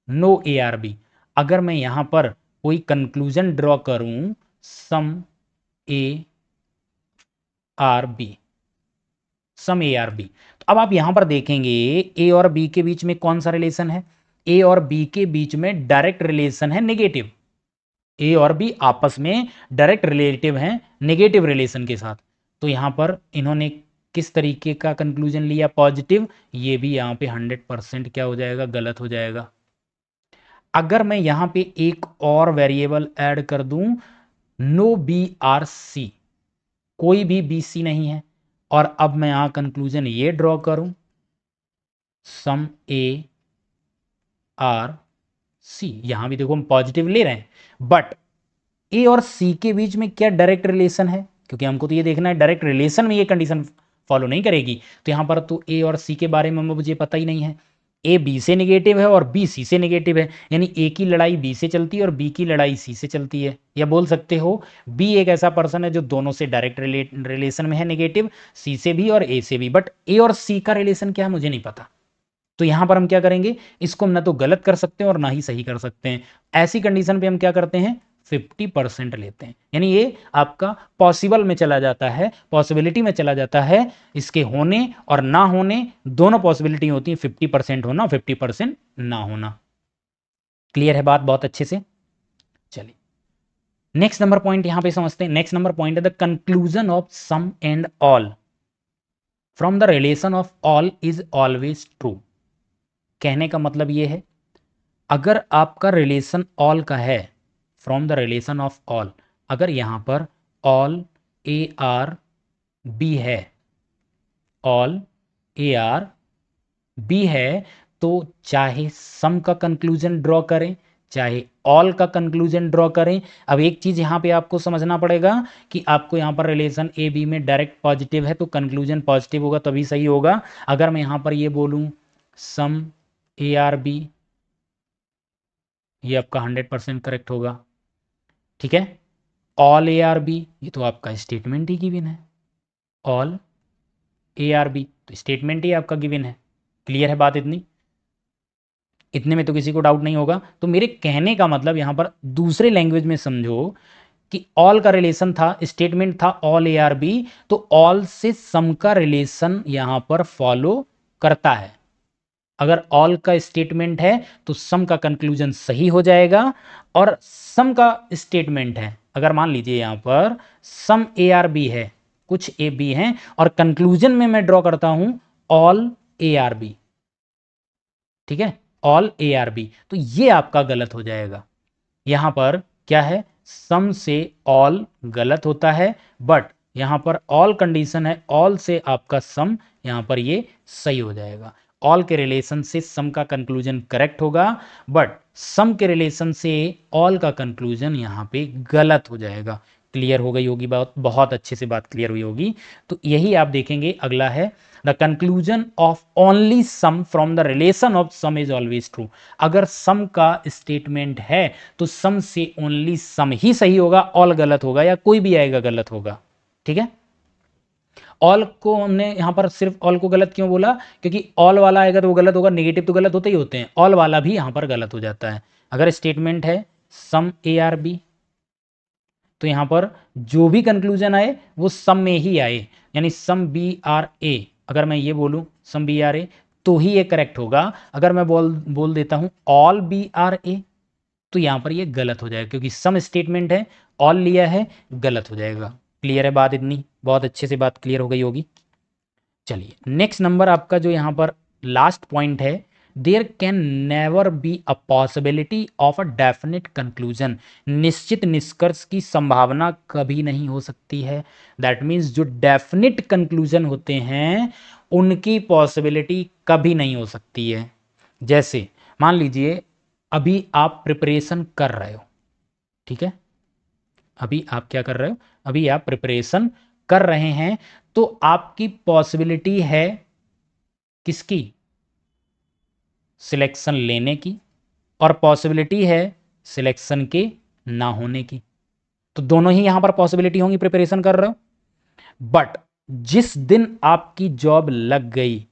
no A are B, अगर मैं यहां पर कोई कंक्लूजन ड्रॉ करूं some A are B, some A are B, तो अब आप यहां पर देखेंगे ए और बी के बीच में कौन सा रिलेशन है, ए और बी के बीच में डायरेक्ट रिलेशन है नेगेटिव, ए और बी आपस में डायरेक्ट रिलेटिव हैं नेगेटिव रिलेशन के साथ। तो यहां पर इन्होंने किस तरीके का कंक्लूजन लिया, पॉजिटिव, ये भी यहां पे 100% क्या हो जाएगा, गलत हो जाएगा। अगर मैं यहां पे एक और वेरिएबल ऐड कर दूं नो बी आर सी, कोई भी बी सी नहीं है, और अब मैं यहां कंक्लूजन ये ड्रॉ करूं सम ए आर सी, यहां भी देखो हम पॉजिटिव ले रहे हैं, बट ए और सी के बीच में क्या डायरेक्ट रिलेशन है, क्योंकि हमको तो ये देखना है डायरेक्ट रिलेशन में ये कंडीशन फॉलो नहीं करेगी। तो यहां पर तो ए और सी के बारे में मुझे पता ही नहीं है। ए बी से नेगेटिव है और बी सी से नेगेटिव है, यानी ए की लड़ाई बी से चलती है और बी की लड़ाई सी से चलती है। या बोल सकते हो बी एक ऐसा पर्सन है जो दोनों से डायरेक्ट रिलेशन में है, नेगेटिव, सी से भी और ए से भी, बट ए और सी का रिलेशन क्या है मुझे नहीं पता। तो यहां पर हम क्या करेंगे, इसको हम ना तो गलत कर सकते हैं और ना ही सही कर सकते हैं। ऐसी कंडीशन पे हम क्या करते हैं, 50% लेते हैं, यानी ये आपका पॉसिबल में चला जाता है, पॉसिबिलिटी में चला जाता है। इसके होने और ना होने दोनों पॉसिबिलिटी होती है, 50% होना, 50% ना होना। क्लियर है बात बहुत अच्छे से। चलिए नेक्स्ट नंबर पॉइंट यहां पे समझते हैं। नेक्स्ट नंबर पॉइंट है the conclusion of some and all from the relation of all is always true. कहने का मतलब ये है, अगर आपका रिलेशन ऑल का है, from the relation of all, अगर यहां पर ऑल ए आर बी है, ऑल ए आर बी है, तो चाहे सम का कंक्लूजन ड्रॉ करें चाहे ऑल का कंक्लूजन ड्रॉ करें। अब एक चीज यहां पे आपको समझना पड़ेगा कि आपको यहां पर रिलेशन ए बी में डायरेक्ट पॉजिटिव है तो कंक्लूजन पॉजिटिव होगा, तभी सही होगा। अगर मैं यहां पर ये बोलूं सम ए आर बी, ये आपका 100% करेक्ट होगा। ठीक है, ऑल ए आर बी, ये तो आपका स्टेटमेंट ही गिवन है, ऑल ए आर बी तो स्टेटमेंट ही आपका गिवन है। क्लियर है बात इतनी, इतने में तो किसी को डाउट नहीं होगा। तो मेरे कहने का मतलब यहां पर दूसरे लैंग्वेज में समझो कि ऑल का रिलेशन था, स्टेटमेंट था ऑल ए आर बी, तो ऑल से सम का रिलेशन यहां पर फॉलो करता है। अगर ऑल का स्टेटमेंट है तो सम का कंक्लूजन सही हो जाएगा, और सम का स्टेटमेंट है, अगर मान लीजिए यहां पर सम ए आर बी है, कुछ ए बी हैं, और कंक्लूजन में मैं ड्रॉ करता हूं ऑल ए आर बी, ठीक है, ऑल ए आर बी, तो ये आपका गलत हो जाएगा। यहां पर क्या है, सम से ऑल गलत होता है, बट यहां पर ऑल कंडीशन है, ऑल से आपका सम, यहां पर ये सही हो जाएगा। ऑल के रिलेशन से सम का कंक्लूजन करेक्ट होगा, बट सम के रिलेशन से ऑल का कंक्लूजन यहां पे गलत हो जाएगा। क्लियर हो गई होगी बात, बहुत अच्छे से बात क्लियर हुई होगी। तो यही आप देखेंगे, अगला है the conclusion of only some from the relation of some is always true. अगर सम का स्टेटमेंट है तो सम से ओनली सम ही सही होगा, ऑल गलत होगा या कोई भी आएगा गलत होगा। ठीक है, ऑल को हमने यहां पर सिर्फ ऑल को गलत क्यों बोला, क्योंकि ऑल वाला आएगा तो वो गलत होगा, नेगेटिव तो गलत होते ही होते हैं, ऑल वाला भी यहां पर गलत हो जाता है। अगर स्टेटमेंट है सम ए आर बी, तो यहां पर जो भी कंक्लूजन आए वो सम में ही आए, यानी सम बी आर ए, अगर मैं ये बोलूं सम बी आर ए तो ही ये करेक्ट होगा। अगर मैं बोल देता हूं ऑल बी आर ए, तो यहां पर ये गलत हो जाएगा, क्योंकि सम स्टेटमेंट है, ऑल लिया है, गलत हो जाएगा। क्लियर है बात इतनी, बहुत अच्छे से बात क्लियर हो गई होगी। चलिए नेक्स्ट नंबर आपका जो यहां पर लास्ट पॉइंट है, there can never be a possibility of a definite conclusion. निश्चित निष्कर्ष की संभावना कभी नहीं हो सकती है। दैट मीन्स जो डेफिनेट कंक्लूजन होते हैं उनकी पॉसिबिलिटी कभी नहीं हो सकती है। जैसे मान लीजिए अभी आप प्रिपरेशन कर रहे हो, ठीक है, अभी आप क्या कर रहे हो, अभी आप प्रिपरेशन कर रहे हैं, तो आपकी पॉसिबिलिटी है किसकी, सिलेक्शन लेने की, और पॉसिबिलिटी है सिलेक्शन के ना होने की। तो दोनों ही यहां पर पॉसिबिलिटी होंगी, प्रिपरेशन कर रहे हो। बट जिस दिन आपकी जॉब लग गई,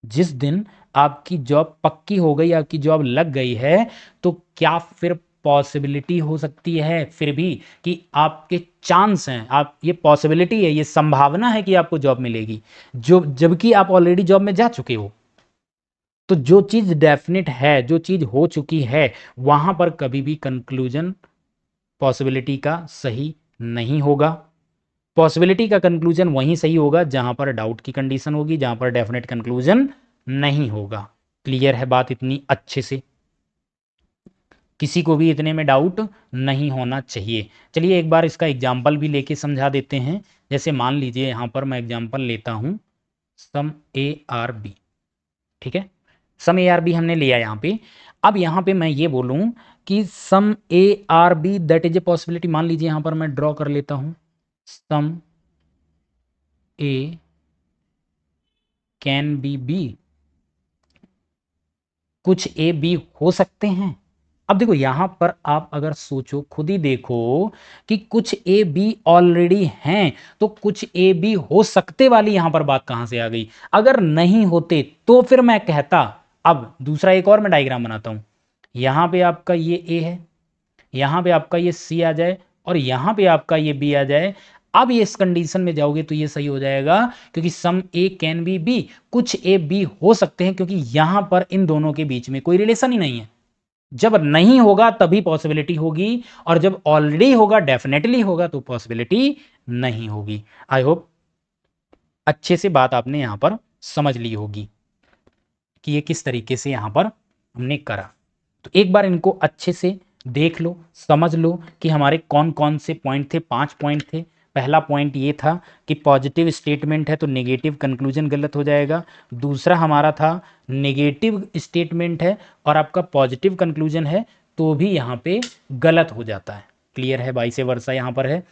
जिस दिन आपकी जॉब पक्की हो गई, आपकी जॉब लग गई है, तो क्या फिर पॉसिबिलिटी हो सकती है फिर भी कि आपके चांस हैं, आप, ये पॉसिबिलिटी है, ये संभावना है कि आपको जॉब मिलेगी, जो जबकि आप ऑलरेडी जॉब में जा चुके हो। तो जो चीज डेफिनेट है, जो चीज हो चुकी है, वहां पर कभी भी कंक्लूजन पॉसिबिलिटी का सही नहीं होगा। पॉसिबिलिटी का कंक्लूजन वहीं सही होगा जहां पर डाउट की कंडीशन होगी, जहां पर डेफिनेट कंक्लूजन नहीं होगा। क्लियर है बात इतनी अच्छे से, किसी को भी इतने में डाउट नहीं होना चाहिए। चलिए एक बार इसका एग्जाम्पल भी लेके समझा देते हैं। जैसे मान लीजिए यहां पर मैं एग्जाम्पल लेता हूं सम ए आर बी, ठीक है, सम ए आर बी हमने लिया यहाँ पे। अब यहाँ पे मैं ये बोलूँ कि some A are B that is a possibility, मान लीजिए यहाँ पर मैं ड्रॉ कर लेता हूँ, some A can be B, कुछ ए बी हो सकते हैं। अब देखो यहां पर आप अगर सोचो, खुद ही देखो कि कुछ ए बी ऑलरेडी हैं, तो कुछ ए बी हो सकते वाली यहां पर बात कहां से आ गई? अगर नहीं होते तो फिर मैं कहता, अब दूसरा एक और मैं डायग्राम बनाता हूं, यहां पे आपका ये ए है, यहां पे आपका ये सी आ जाए और यहां पे आपका ये बी आ जाए। अब ये इस कंडीशन में जाओगे तो ये सही हो जाएगा, क्योंकि सम ए कैन बी बी, कुछ ए बी हो सकते हैं, क्योंकि यहां पर इन दोनों के बीच में कोई रिलेशन ही नहीं है। जब नहीं होगा तभी पॉसिबिलिटी होगी, और जब ऑलरेडी होगा, डेफिनेटली होगा, तो पॉसिबिलिटी नहीं होगी। आई होप अच्छे से बात आपने यहां पर समझ ली होगी कि ये किस तरीके से यहां पर हमने करा। तो एक बार इनको अच्छे से देख लो, समझ लो कि हमारे कौन कौन से पॉइंट थे। 5 पॉइंट थे। पहला पॉइंट ये था कि पॉजिटिव स्टेटमेंट है तो नेगेटिव कंक्लूजन गलत हो जाएगा। दूसरा हमारा था नेगेटिव स्टेटमेंट है और आपका पॉजिटिव कंक्लूजन है तो भी यहाँ पे गलत हो जाता है। क्लियर है? वाइस वर्सा यहाँ पर है।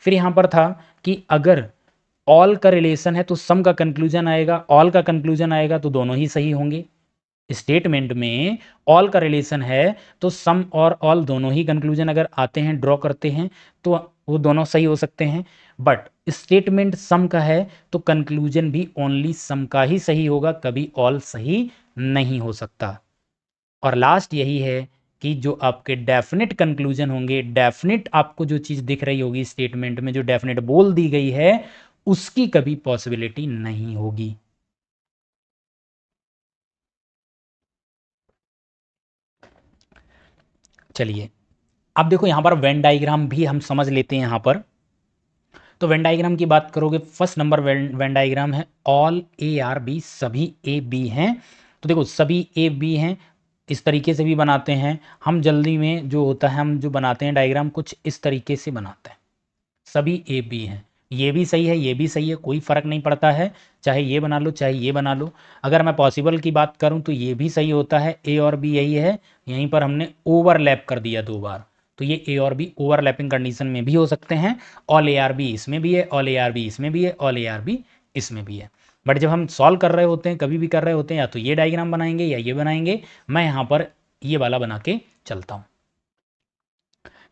फिर यहाँ पर था कि अगर ऑल का रिलेशन है तो सम का कंक्लूजन आएगा, ऑल का कंक्लूजन आएगा तो दोनों ही सही होंगे। स्टेटमेंट में ऑल का रिलेशन है तो सम और ऑल दोनों ही कंक्लूजन अगर आते हैं, ड्रॉ करते हैं, तो वो दोनों सही हो सकते हैं। बट स्टेटमेंट सम का है तो कंक्लूजन भी ओनली सम का ही सही होगा, कभी ऑल सही नहीं हो सकता। और लास्ट यही है कि जो आपके डेफिनेट कंक्लूजन होंगे, डेफिनेट आपको जो चीज़ दिख रही होगी स्टेटमेंट में, जो डेफिनेट बोल दी गई है, उसकी कभी पॉसिबिलिटी नहीं होगी। चलिए अब देखो यहां पर वेन डायग्राम भी हम समझ लेते हैं। यहां पर तो वेन डायग्राम की बात करोगे, फर्स्ट नंबर वेन डायग्राम है ऑल ए आर बी, सभी ए बी हैं। तो देखो सभी ए बी हैं, इस तरीके से भी बनाते हैं हम। जल्दी में जो होता है, हम जो बनाते हैं डायग्राम कुछ इस तरीके से बनाते हैं। सभी ए बी हैं, ये भी सही है, ये भी सही है, कोई फ़र्क नहीं पड़ता है, चाहे ये बना लो चाहे ये बना लो। अगर मैं पॉसिबल की बात करूं तो ये भी सही होता है, ए और बी यही है। यहीं पर हमने ओवरलैप कर दिया 2 बार, तो ये ए और बी ओवरलैपिंग कंडीशन में भी हो सकते हैं। ऑल ए आर बी इसमें भी है, ऑल ए आर बी इसमें भी है, ऑल ए आर बी इसमें भी है। बट जब हम सॉल्व कर रहे होते हैं, कभी भी कर रहे होते हैं, या तो ये डायग्राम बनाएंगे या ये बनाएंगे। मैं यहाँ पर ये वाला बना के चलता हूँ।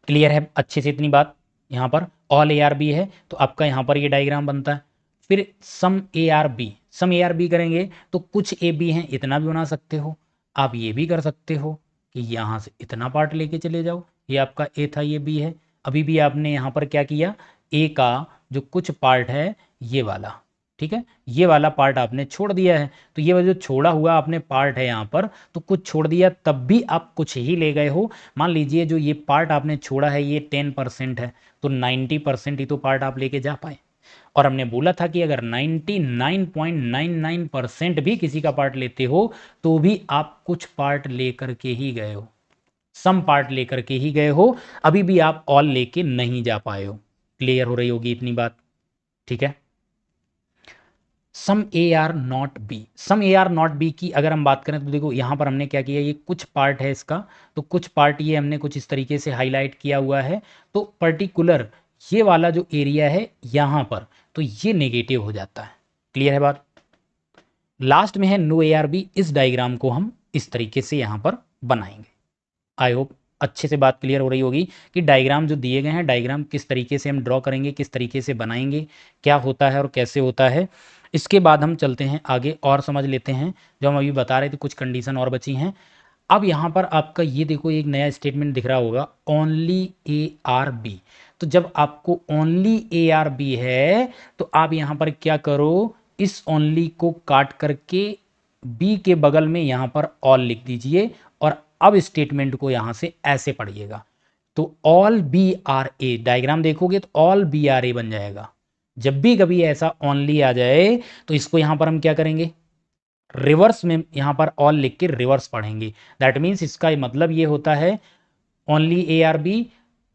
क्लियर है अच्छे से इतनी बात? यहाँ पर ऑल ए आर बी है तो आपका यहाँ पर ये डायग्राम बनता है। फिर some A are B, some A are B करेंगे तो कुछ ए बी हैं, इतना भी बना सकते हो। आप ये भी कर सकते हो कि यहाँ से इतना पार्ट लेके चले जाओ, ये आपका ए था, ये बी है। अभी भी आपने यहाँ पर क्या किया, ए का जो कुछ पार्ट है ये वाला, ठीक है, ये वाला पार्ट आपने छोड़ दिया है। तो ये जो छोड़ा हुआ आपने पार्ट है यहाँ पर, तो कुछ छोड़ दिया तब भी आप कुछ ही ले गए हो। मान लीजिए जो ये पार्ट आपने छोड़ा है ये 10% है, तो 90% ही तो पार्ट आप लेके जा पाए। और हमने बोला था कि अगर 99.99% भी किसी का पार्ट लेते हो तो भी आप कुछ पार्ट लेकर के ही गए हो, सम पार्ट लेकर के ही गए हो, अभी भी आप ऑल लेके नहीं जा पाए हो। क्लियर हो रही होगी इतनी बात? ठीक है। Some A are not B, some A are not B की अगर हम बात करें तो देखो यहाँ पर हमने क्या किया, ये कुछ पार्ट है इसका, तो कुछ पार्ट ये हमने कुछ इस तरीके से हाईलाइट किया हुआ है। तो पर्टिकुलर ये वाला जो एरिया है यहाँ पर, तो ये नेगेटिव हो जाता है। क्लियर है बात? लास्ट में है नो ए आर बी, इस डायग्राम को हम इस तरीके से यहाँ पर बनाएंगे। आई होप अच्छे से बात क्लियर हो रही होगी कि डायग्राम जो दिए गए हैं, डायग्राम किस तरीके से हम ड्रॉ करेंगे, किस तरीके से बनाएंगे, क्या होता है और कैसे होता है। इसके बाद हम चलते हैं आगे और समझ लेते हैं। जो हम अभी बता रहे थे कुछ कंडीशन और बची हैं। अब यहाँ पर आपका ये देखो एक नया स्टेटमेंट दिख रहा होगा, ओनली ए आर बी। तो जब आपको ओनली ए आर बी है तो आप यहाँ पर क्या करो, इस ओनली को काट करके बी के बगल में यहाँ पर ऑल लिख दीजिए, और अब स्टेटमेंट को यहाँ से ऐसे पढ़िएगा। तो all B are A, diagram देखोगे तो ऑल बी आर ए बन जाएगा। जब भी कभी ऐसा ओनली आ जाए तो इसको यहाँ पर हम क्या करेंगे, रिवर्स में यहाँ पर ऑल लिख के रिवर्स पढ़ेंगे। दैट मीन्स इसका मतलब ये होता है ओनली ए आर बी,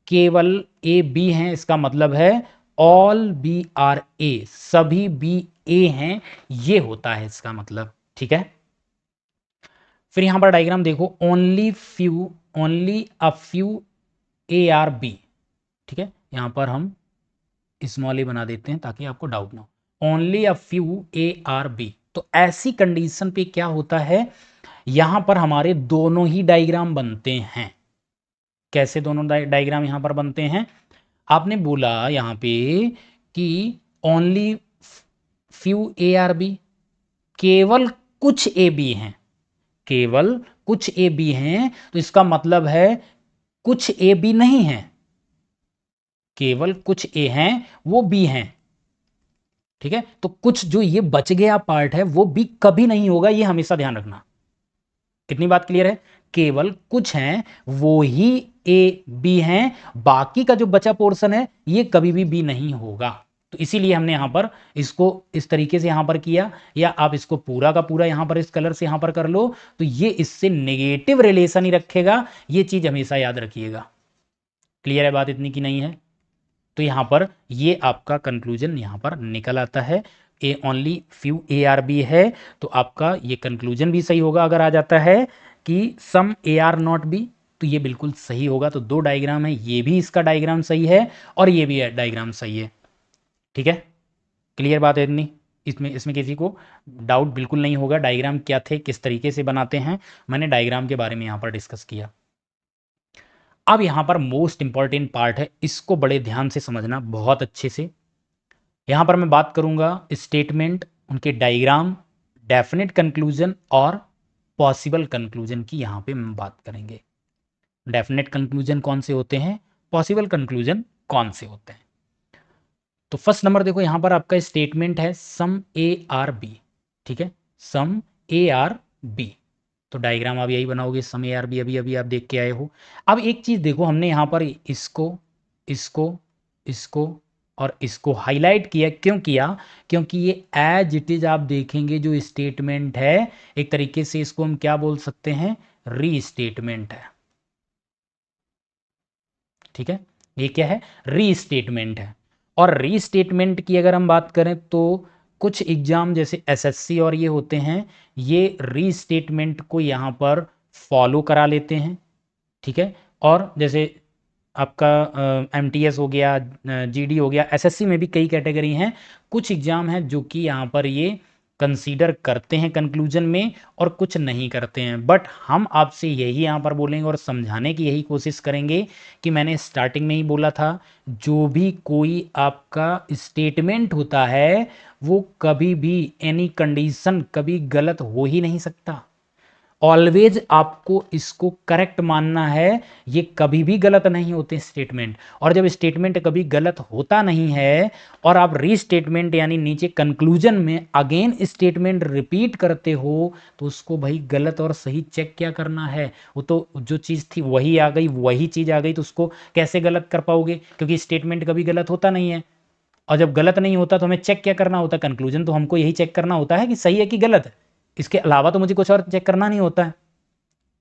केवल ए बी हैं, इसका मतलब है ऑल बी आर ए, सभी बी ए हैं, ये होता है इसका मतलब। ठीक है। फिर यहां पर डायग्राम देखो, only a few A are B, ठीक है, यहां पर हम स्मॉल ए बना देते हैं ताकि आपको डाउट ना हो। Only a few A are B, तो ऐसी कंडीशन पे क्या होता है, यहां पर हमारे दोनों ही डायग्राम बनते हैं। कैसे दोनों डायग्राम यहां पर बनते हैं, आपने बोला यहां पे कि only few A are B, केवल कुछ ए बी हैं, केवल कुछ ए बी हैं, तो इसका मतलब है कुछ ए बी नहीं है, केवल कुछ ए हैं वो बी हैं, ठीक है। तो कुछ जो ये बच गया पार्ट है वो बी कभी नहीं होगा, ये हमेशा ध्यान रखना। कितनी बात क्लियर है, केवल कुछ हैं वो ही ए बी हैं, बाकी का जो बचा पोर्शन है ये कभी भी बी नहीं होगा। तो इसीलिए हमने यहां पर इसको इस तरीके से यहां पर किया, या आप इसको पूरा का पूरा यहां पर इस कलर से यहां पर कर लो, तो ये इससे नेगेटिव रिलेशन ही रखेगा, ये चीज हमेशा याद रखिएगा। क्लियर है बात इतनी की नहीं है, तो यहां पर ये आपका कंक्लूजन यहां पर निकल आता है, a only few A are B है, तो आपका ये कंक्लूजन भी सही होगा। अगर आ जाता है कि some A are not B, तो ये बिल्कुल सही होगा। तो दो डायग्राम है, ये भी इसका डायग्राम सही है और ये भी डायग्राम सही है, ठीक है। क्लियर बात है इतनी, इसमें इसमें किसी को डाउट बिल्कुल नहीं होगा। डायग्राम क्या थे, किस तरीके से बनाते हैं, मैंने डायग्राम के बारे में यहाँ पर डिस्कस किया। अब यहाँ पर मोस्ट इंपॉर्टेंट पार्ट है, इसको बड़े ध्यान से समझना बहुत अच्छे से। यहाँ पर मैं बात करूँगा स्टेटमेंट, उनके डायग्राम, डेफिनेट कंक्लूजन और पॉसिबल कंक्लूजन की यहाँ पे हम बात करेंगे। डेफिनेट कंक्लूजन कौन से होते हैं, पॉसिबल कंक्लूजन कौन से होते हैं। तो फर्स्ट नंबर देखो, यहाँ पर आपका स्टेटमेंट है सम ए आर बी, ठीक है, सम ए आर बी। तो डायग्राम आप यही बनाओगे, सम ए आर बी, अभी अभी आप देख के आए हो। अब एक चीज देखो, हमने यहाँ पर इसको इसको इसको और इसको हाईलाइट किया, क्यों किया, क्योंकि ये एज इट इज आप देखेंगे जो स्टेटमेंट है, एक तरीके से इसको हम क्या बोल सकते हैं, री स्टेटमेंट है, ठीक है। ये क्या है, री स्टेटमेंट है। और री स्टेटमेंट की अगर हम बात करें तो कुछ एग्जाम जैसे एसएससी और ये होते हैं, ये री स्टेटमेंट को यहाँ पर फॉलो करा लेते हैं, ठीक है। और जैसे आपका एमटीएस हो गया, जीडी हो गया, एसएससी में भी कई कैटेगरी हैं, कुछ एग्जाम हैं जो कि यहाँ पर ये कंसीडर करते हैं कंक्लूजन में और कुछ नहीं करते हैं। बट हम आपसे यही यहाँ पर बोलेंगे और समझाने की यही कोशिश करेंगे कि मैंने स्टार्टिंग में ही बोला था, जो भी कोई आपका स्टेटमेंट होता है वो कभी भी एनी कंडीशन कभी गलत हो ही नहीं सकता। ऑलवेज आपको इसको करेक्ट मानना है, ये कभी भी गलत नहीं होते स्टेटमेंट। और जब स्टेटमेंट कभी गलत होता नहीं है और आप रीस्टेटमेंट यानी नीचे कंक्लूजन में अगेन स्टेटमेंट रिपीट करते हो, तो उसको भाई गलत और सही चेक क्या करना है, वो तो जो चीज़ थी वही आ गई, वही चीज़ आ गई, तो उसको कैसे गलत कर पाओगे, क्योंकि स्टेटमेंट कभी गलत होता नहीं है। और जब गलत नहीं होता तो हमें चेक क्या करना होता है, कंक्लूजन तो हमको यही चेक करना होता है कि सही है कि गलत है, इसके अलावा तो मुझे कुछ और चेक करना नहीं होता है।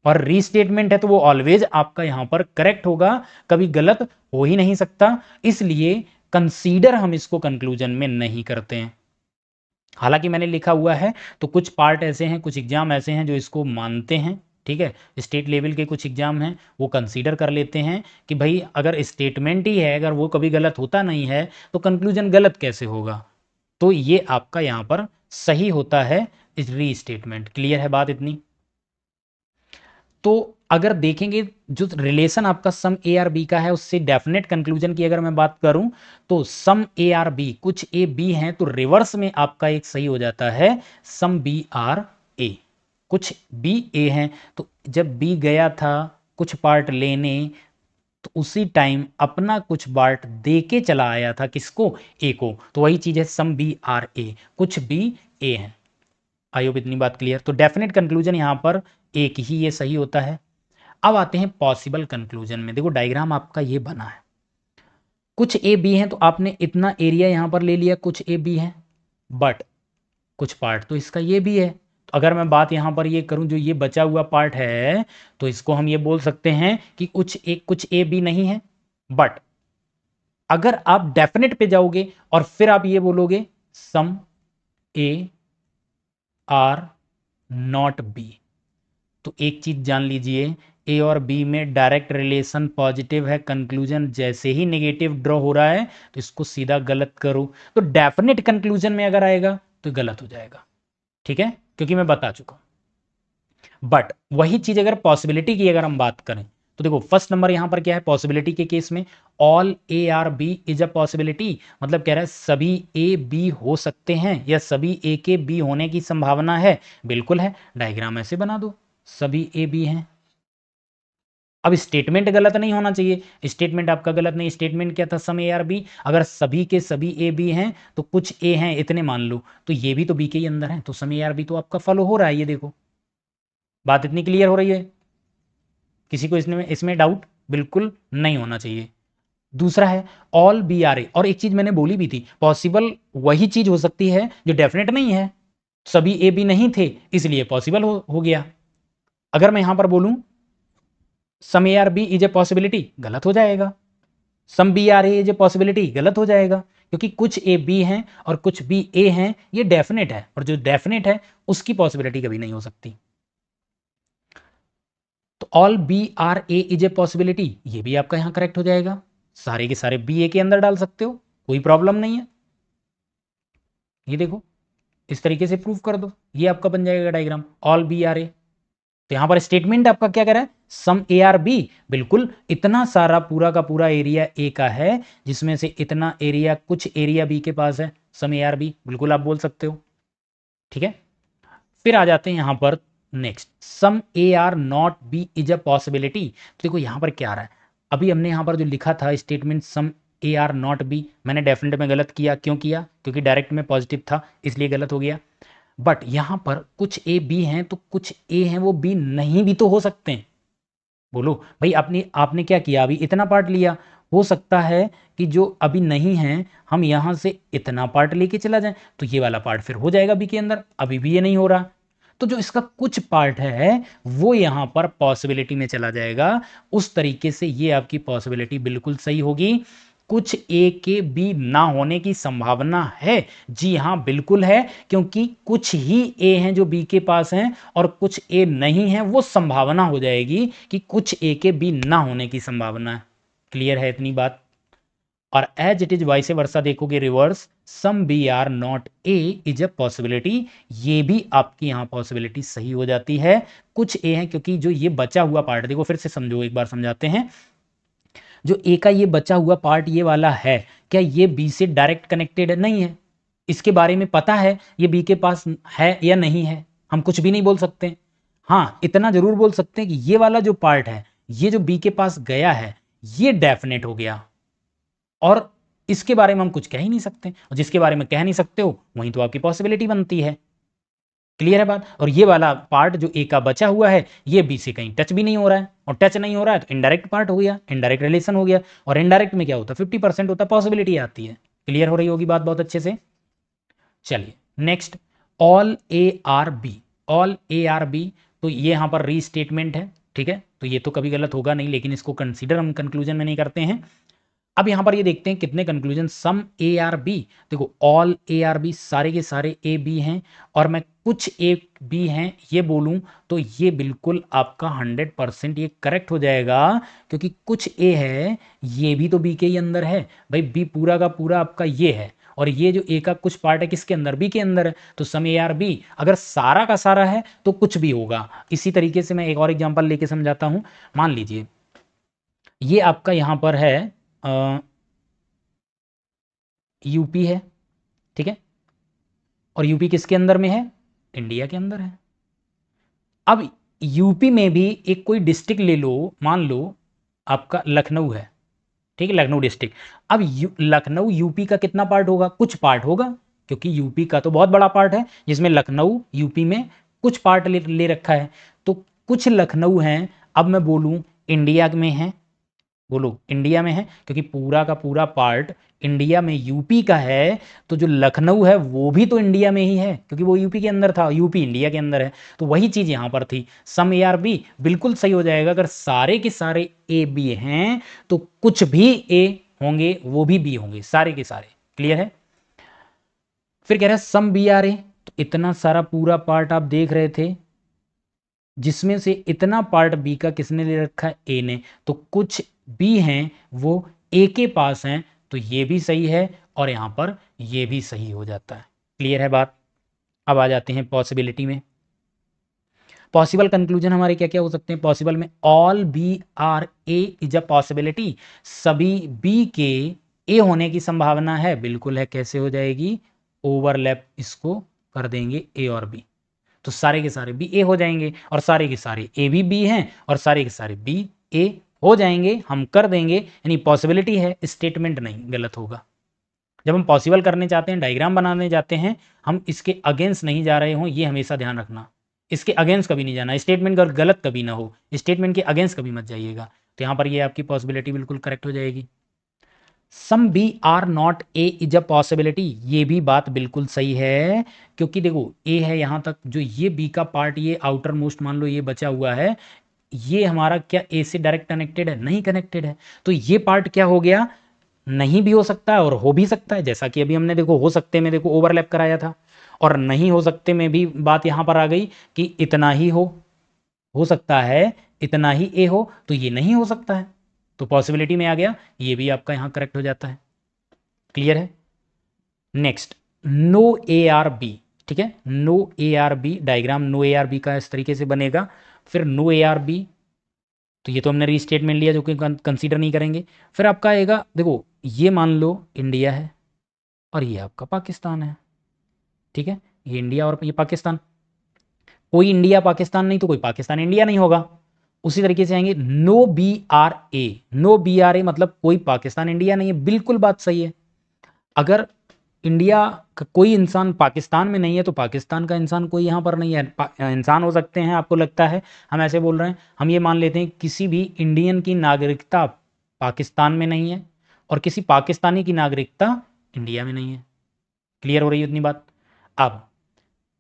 और रीस्टेटमेंट है तो वो ऑलवेज आपका यहां पर करेक्ट होगा, कभी गलत हो ही नहीं सकता, इसलिए कंसीडर हम इसको कंक्लूजन में नहीं करते हैं। हालांकि मैंने लिखा हुआ है, तो कुछ पार्ट ऐसे हैं, कुछ एग्जाम ऐसे हैं जो इसको मानते हैं, ठीक है। स्टेट लेवल के कुछ एग्जाम हैं वो कंसीडर कर लेते हैं कि भाई अगर स्टेटमेंट ही है, अगर वो कभी गलत होता नहीं है तो कंक्लूजन गलत कैसे होगा, तो ये आपका यहां पर सही होता है री स्टेटमेंट। क्लियर है बात इतनी। तो अगर देखेंगे जो रिलेशन आपका सम ए आर बी का है उससे डेफिनेट कंक्लूजन की अगर मैं बात करूं, तो सम ए आर बी, कुछ ए बी हैं तो रिवर्स में आपका एक सही हो जाता है सम बी आर ए। कुछ बी ए हैं, तो जब बी गया था कुछ पार्ट लेने, तो उसी टाइम अपना कुछ पार्ट दे के चला आया था, किसको, ए को, तो वही चीज है सम बी आर ए, कुछ बी ए हैं। आई होप इतनी बात क्लियर। तो डेफिनेट कंक्लूजन यहां पर एक ही ये सही होता है। अब आते हैं पॉसिबल कंक्लूजन में। देखो डायग्राम आपका ये बना है, कुछ ए बी हैं तो आपने इतना एरिया यहां पर ले लिया, कुछ ए बी है, बट कुछ पार्ट तो इसका ये भी है। तो अगर मैं बात यहां पर ये करूं, जो ये बचा हुआ पार्ट है, तो इसको हम ये बोल सकते हैं कि कुछ ए बी नहीं है। बट अगर आप डेफिनेट पे जाओगे और फिर आप ये बोलोगे सम ए आर नॉट बी, तो एक चीज जान लीजिए, ए और बी में डायरेक्ट रिलेशन पॉजिटिव है, कंक्लूजन जैसे ही नेगेटिव ड्रॉ हो रहा है तो इसको सीधा गलत करो। तो डेफिनेट कंक्लूजन में अगर आएगा तो गलत हो जाएगा, ठीक है, क्योंकि मैं बता चुका हूं। बट वही चीज अगर पॉसिबिलिटी की अगर हम बात करें तो देखो फर्स्ट नंबर यहां पर क्या है पॉसिबिलिटी के केस में, all A are B is a possibility, मतलब कह रहा है सभी ए बी हो सकते हैं या सभी ए के बी होने की संभावना है। बिल्कुल है, डायग्राम ऐसे बना दो, सभी ए बी हैं। अब स्टेटमेंट गलत नहीं होना चाहिए, स्टेटमेंट आपका गलत नहीं, स्टेटमेंट क्या था, सम ए आर बी, अगर सभी के सभी ए बी हैं तो कुछ ए हैं इतने मान लो, तो ये भी तो बी के ही अंदर है, तो सम ए आर बी तो आपका फॉलो हो रहा है। ये देखो बात इतनी क्लियर हो रही है, किसी को इसमें इसमें डाउट बिल्कुल नहीं होना चाहिए। दूसरा है ऑल बी आर ए, और एक चीज मैंने बोली भी थी, पॉसिबल वही चीज हो सकती है जो डेफिनेट नहीं है, सभी ए बी नहीं थे इसलिए पॉसिबल हो गया। अगर मैं यहां पर बोलूं some A are B is a possibility, गलत हो जाएगा, some B are A is a possibility, गलत हो जाएगा, क्योंकि कुछ ए बी हैं और कुछ बी ए हैं, ये डेफिनेट है, और जो डेफिनेट है उसकी पॉसिबिलिटी कभी नहीं हो सकती। तो all B are A is a possibility, ये भी आपका यहां करेक्ट हो जाएगा, सारे के सारे बी ए के अंदर डाल सकते हो, कोई प्रॉब्लम नहीं है। ये देखो इस तरीके से प्रूव कर दो, ये आपका बन जाएगा diagram, all B are A. तो यहां पर स्टेटमेंट आपका क्या कह रहा है, सम ए आर बी, बिल्कुल इतना सारा पूरा का पूरा एरिया ए का है जिसमें से इतना एरिया कुछ एरिया बी के पास है, सम ए आर बी, बिल्कुल आप बोल सकते हो, ठीक है। फिर आ जाते हैं यहां पर next, some A are not B is a possibility. तो देखो यहां पर क्या आ रहा है, अभी हमने यहां पर जो लिखा था statement some A are not B, मैंने डेफिनेट में गलत किया, क्यों किया, क्योंकि डायरेक्ट में पॉजिटिव था इसलिए गलत हो गया। बट यहां पर कुछ ए बी हैं तो कुछ ए हैं वो बी नहीं भी तो हो सकते हैं। बोलो भाई, आपने आपने क्या किया, अभी इतना पार्ट लिया, हो सकता है कि जो अभी नहीं है हम यहां से इतना पार्ट लेके चला जाए तो ये वाला पार्ट फिर हो जाएगा बी के अंदर, अभी भी ये नहीं हो रहा, तो जो इसका कुछ पार्ट है वो यहां पर पॉसिबिलिटी में चला जाएगा। उस तरीके से ये आपकी पॉसिबिलिटी बिल्कुल सही होगी, कुछ ए के बी ना होने की संभावना है, जी हाँ बिल्कुल है, क्योंकि कुछ ही ए हैं जो बी के पास हैं और कुछ ए नहीं है, वो संभावना हो जाएगी कि कुछ ए के बी ना होने की संभावना है। क्लियर है इतनी बात। और as it is vice versa देखोगे reverse, some B are not A is a possibility, ये भी आपकी यहां पॉसिबिलिटी सही हो जाती है, कुछ ए है, क्योंकि जो ये बचा हुआ पार्ट, देखो फिर से समझो, एक बार समझाते हैं, जो ए का ये बचा हुआ पार्ट ये वाला है, क्या ये बी से डायरेक्ट कनेक्टेड नहीं है, इसके बारे में पता है ये बी के पास है या नहीं है, हम कुछ भी नहीं बोल सकते। हाँ इतना जरूर बोल सकते हैं कि ये वाला जो पार्ट है, ये जो बी के पास गया है, ये डेफिनेट हो गया, और इसके बारे में हम कुछ कह ही नहीं सकते, और जिसके बारे में कह नहीं सकते हो वहीं तो आपकी पॉसिबिलिटी बनती है। क्लियर है बात। और ये वाला पार्ट जो ए का बचा हुआ है ये बी से कहीं टच भी नहीं हो रहा है, और टच नहीं हो रहा है तो इनडायरेक्ट पार्ट हो गया, इनडायरेक्ट रिलेशन हो गया, और इनडायरेक्ट में क्या होता है 50% होता है, पॉसिबिलिटी आती है। क्लियर हो रही होगी बात बहुत अच्छे से। चलिए next, all A are B, all A are B, तो ये यहां पर रीस्टेटमेंट है, ठीक है, तो ये तो कभी गलत होगा नहीं, लेकिन इसको कंसीडर हम कंक्लूजन में नहीं करते हैं। अब यहां पर ये देखते हैं कितने conclusion, some A are B, देखो ऑल ए आर बी, सारे के सारे ए बी हैं, और मैं कुछ ए बी हैं ये बोलूं तो ये बिल्कुल आपका 100% ये करेक्ट हो जाएगा, क्योंकि कुछ ए है ये भी तो बी के ही अंदर है, भाई बी पूरा का पूरा आपका ये है, और ये जो ए का कुछ पार्ट है किसके अंदर, बी के अंदर है, तो सम ए आर बी अगर सारा का सारा है तो कुछ भी होगा। इसी तरीके से मैं एक और एग्जांपल लेके समझाता हूं, मान लीजिए ये आपका यहां पर है यूपी है, ठीक है, और यूपी किसके अंदर में है, इंडिया के अंदर है। अब यूपी में भी एक कोई डिस्ट्रिक्ट ले लो, मान लो आपका लखनऊ है, ठीक है, लखनऊ डिस्ट्रिक्ट। अब लखनऊ यूपी का कितना पार्ट होगा, कुछ पार्ट होगा, क्योंकि यूपी का तो बहुत बड़ा पार्ट है जिसमें लखनऊ यूपी में कुछ पार्ट ले रखा है, तो कुछ लखनऊ हैं, अब मैं बोलूं इंडिया में है, बोलो इंडिया में है, क्योंकि पूरा का पूरा पार्ट इंडिया में यूपी का है, तो जो लखनऊ है वो भी तो इंडिया में ही है, क्योंकि वो यूपी के अंदर था, यूपी इंडिया के अंदर है, तो वही चीज यहां पर थी, सम ए आर बी बिल्कुल सही हो जाएगा, अगर सारे के सारे ए बी हैं तो कुछ भी ए होंगे वो भी बी होंगे, सारे के सारे। क्लियर है। फिर कह रहा है सम बी आर ए, तो इतना सारा पूरा पार्ट आप देख रहे थे, जिसमें से इतना पार्ट बी का किसने ले रखा है, ए ने, तो कुछ बी हैं वो ए के पास हैं, तो ये भी सही है और यहाँ पर ये भी सही हो जाता है। क्लियर है बात। अब आ जाते हैं पॉसिबिलिटी में। पॉसिबल कंक्लूजन हमारे क्या क्या हो सकते हैं पॉसिबल में, all B are A is a possibility, सभी बी के ए होने की संभावना है, बिल्कुल है। कैसे हो जाएगी, ओवरलैप इसको कर देंगे ए और बी, तो सारे के सारे बी ए हो जाएंगे और सारे के सारे ए भी बी हैं और सारे के सारे बी ए हो जाएंगे, हम कर देंगे। यानी पॉसिबिलिटी है, स्टेटमेंट नहीं, गलत होगा। जब हम पॉसिबल करने चाहते हैं, डायग्राम बनाने जाते हैं, हम इसके अगेंस्ट नहीं जा रहे हों, ये हमेशा ध्यान रखना। इसके अगेंस्ट कभी नहीं जाना, स्टेटमेंट गलत कभी ना हो, स्टेटमेंट के अगेंस्ट कभी मत जाइएगा। तो यहाँ पर ये आपकी पॉसिबिलिटी बिल्कुल करेक्ट हो जाएगी। Some B are not A is a possibility, ये भी बात बिल्कुल सही है, क्योंकि देखो ए है यहाँ तक, जो ये बी का पार्ट, ये आउटर मोस्ट मान लो ये बचा हुआ है, ये हमारा क्या ए से डायरेक्ट कनेक्टेड है, नहीं कनेक्टेड है। तो ये पार्ट क्या हो गया, नहीं भी हो सकता है और हो भी सकता है, जैसा कि अभी हमने देखो हो सकते में देखो ओवरलैप कराया था, और नहीं हो सकते में भी बात यहां पर आ गई कि इतना ही हो सकता है इतना ही ए हो, तो ये नहीं हो सकता है, तो पॉसिबिलिटी में आ गया, ये भी आपका यहां करेक्ट हो जाता है। क्लियर है। Next, no A are B, ठीक है, no A are B, diagram no A are B का इस तरीके से बनेगा। फिर नो ए आर बी, तो ये तो हमने रीस्टेटमेंट लिया जो कि कंसीडर नहीं करेंगे। फिर आपका आएगा, देखो ये मान लो इंडिया है और ये आपका पाकिस्तान है, ठीक है, ये इंडिया और ये पाकिस्तान, कोई इंडिया पाकिस्तान नहीं तो कोई पाकिस्तान इंडिया नहीं होगा। उसी तरीके से आएंगे no B are A, no B are A मतलब कोई पाकिस्तान इंडिया नहीं है, बिल्कुल बात सही है। अगर इंडिया का कोई इंसान पाकिस्तान में नहीं है तो पाकिस्तान का इंसान कोई यहाँ पर नहीं है। इंसान हो सकते हैं, आपको लगता है हम ऐसे बोल रहे हैं, हम ये मान लेते हैं किसी भी इंडियन की नागरिकता पाकिस्तान में नहीं है और किसी पाकिस्तानी की नागरिकता इंडिया में नहीं है। क्लियर हो रही है उतनी बात। अब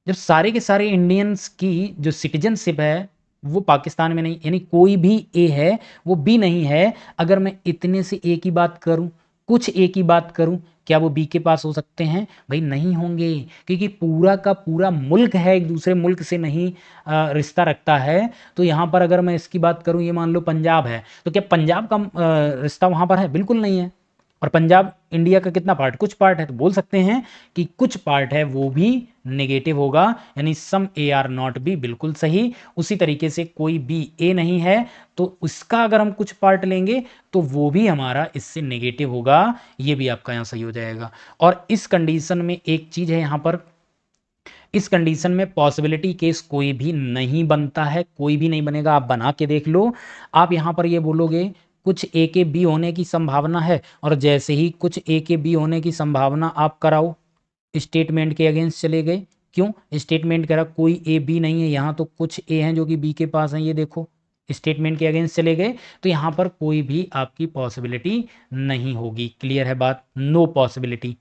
जब सारे के सारे इंडियंस की जो सिटीजनशिप है वो पाकिस्तान में नहीं, यानी कोई भी ए है वो बी नहीं है, अगर मैं इतने से ए की बात करूं, कुछ ए की बात करूं, क्या वो बी के पास हो सकते हैं, भाई नहीं होंगे, क्योंकि पूरा का पूरा मुल्क है एक दूसरे मुल्क से नहीं रिश्ता रखता है। तो यहाँ पर अगर मैं इसकी बात करूँ, ये मान लो पंजाब है, तो क्या पंजाब का रिश्ता वहाँ पर है, बिल्कुल नहीं है। और पंजाब इंडिया का कितना पार्ट, कुछ पार्ट है, तो बोल सकते हैं कि कुछ पार्ट है वो भी नेगेटिव होगा, यानी सम ए आर नॉट बी, बिल्कुल सही। उसी तरीके से कोई बी ए नहीं है तो उसका अगर हम कुछ पार्ट लेंगे तो वो भी हमारा इससे नेगेटिव होगा, ये भी आपका यहाँ सही हो जाएगा। और इस कंडीशन में एक चीज है यहाँ पर, इस कंडीशन में पॉसिबिलिटी केस कोई भी नहीं बनता है, कोई भी नहीं बनेगा, आप बना के देख लो। आप यहाँ पर ये बोलोगे कुछ ए के बी होने की संभावना है, और जैसे ही कुछ ए के बी होने की संभावना आप कराओ, स्टेटमेंट के अगेंस्ट चले गए। क्यों, स्टेटमेंट करा कोई ए बी नहीं है, यहाँ तो कुछ ए हैं जो कि बी के पास हैं, ये देखो स्टेटमेंट के अगेंस्ट चले गए, तो यहाँ पर कोई भी आपकी पॉसिबिलिटी नहीं होगी। क्लियर है बात, नो पॉसिबिलिटी।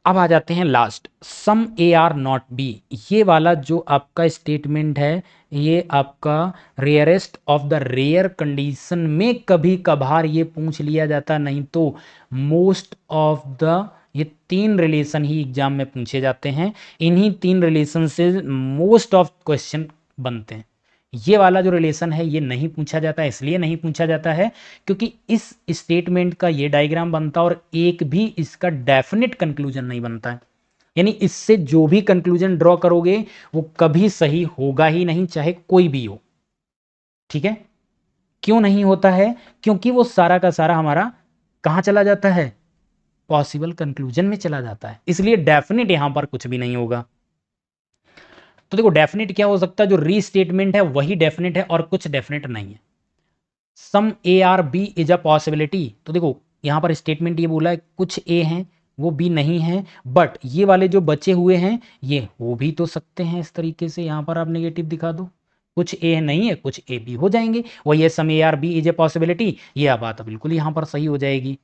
अब आ जाते हैं last, some A are not B, ये वाला जो आपका स्टेटमेंट है, ये आपका rarest of the rare condition में कभी कभार ये पूछ लिया जाता, नहीं तो मोस्ट ऑफ द, ये तीन रिलेशन ही एग्जाम में पूछे जाते हैं, इन्हीं तीन रिलेशन से मोस्ट ऑफ क्वेश्चन बनते हैं। ये वाला जो रिलेशन है ये नहीं पूछा जाता, इसलिए नहीं पूछा जाता है क्योंकि इस स्टेटमेंट का ये डायग्राम बनता और एक भी इसका डेफिनेट कंक्लूजन नहीं बनता है, यानी इससे जो भी कंक्लूजन ड्रॉ करोगे वो कभी सही होगा ही नहीं, चाहे कोई भी हो। ठीक है, क्यों नहीं होता है, क्योंकि वो सारा का सारा हमारा कहां चला जाता है, पॉसिबल कंक्लूजन में चला जाता है, इसलिए डेफिनेट यहां पर कुछ भी नहीं होगा। तो देखो डेफिनेट क्या हो सकता है, जो रीस्टेटमेंट है वही डेफिनेट है और कुछ डेफिनेट नहीं है। Some A are B is a possibility, तो देखो यहां पर स्टेटमेंट ये बोला है कुछ ए हैं वो बी नहीं है, बट ये वाले जो बचे हुए हैं ये हो भी तो सकते हैं, इस तरीके से यहां पर आप नेगेटिव दिखा दो, कुछ ए नहीं है कुछ ए बी हो जाएंगे, वही है some A are B is a possibility, ये बात बिल्कुल यहां पर सही हो जाएगी।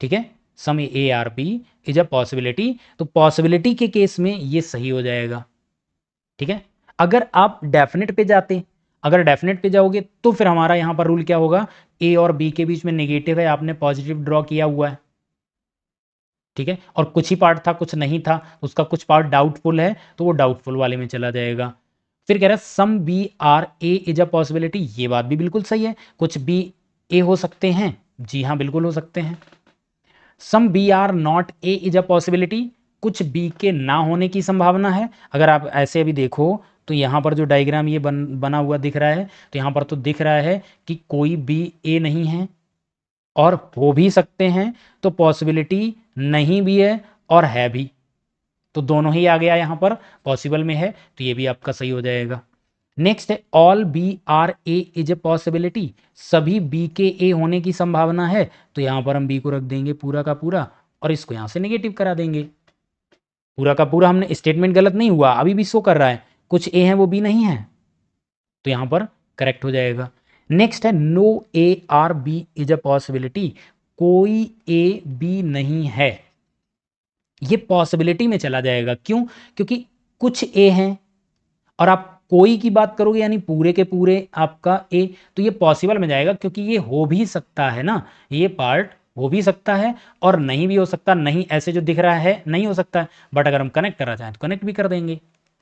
ठीक है, some A are B is a possibility, तो पॉसिबिलिटी के केस में ये सही हो जाएगा। ठीक है, अगर आप डेफिनेट पे जाते, अगर डेफिनेट पे जाओगे तो फिर हमारा यहां पर रूल क्या होगा, ए और बी के बीच में नेगेटिव है, आपने पॉजिटिव ड्रॉ किया हुआ है। ठीक है, और कुछ ही पार्ट था कुछ नहीं था, उसका कुछ पार्ट डाउटफुल है तो वो डाउटफुल वाले में चला जाएगा। फिर कह रहा है some B are A is a possibility, ये बात भी बिल्कुल सही है, कुछ बी ए हो सकते हैं, जी हाँ बिल्कुल हो सकते हैं। Some B are not A is a possibility, कुछ बी के ना होने की संभावना है। अगर आप ऐसे अभी देखो तो यहाँ पर जो डायग्राम ये बना हुआ दिख रहा है, तो यहाँ पर तो दिख रहा है कि कोई बी ए नहीं है और हो भी सकते हैं, तो पॉसिबिलिटी नहीं भी है और है भी, तो दोनों ही आ गया यहाँ पर, पॉसिबल में है, तो ये भी आपका सही हो जाएगा। नेक्स्ट है all B are A is a possibility, सभी बी के ए होने की संभावना है, तो यहाँ पर हम बी को रख देंगे पूरा का पूरा और इसको यहाँ से नेगेटिव करा देंगे। पूरा का पूरा हमने स्टेटमेंट गलत नहीं हुआ, अभी भी शो कर रहा है कुछ ए हैं वो बी नहीं है, तो यहाँ पर करेक्ट हो जाएगा। नेक्स्ट है no A are B is a possibility, कोई ए बी नहीं है, ये पॉसिबिलिटी में चला जाएगा, क्यों? क्योंकि कुछ ए हैं और आप कोई की बात करोगे यानी पूरे के पूरे आपका ए, तो ये पॉसिबल में जाएगा, क्योंकि ये हो भी सकता है ना, ये पार्ट हो भी सकता है और नहीं भी हो सकता, नहीं ऐसे जो दिख रहा है नहीं हो सकता है, बट अगर हम कनेक्ट करना चाहें तो कनेक्ट भी कर देंगे,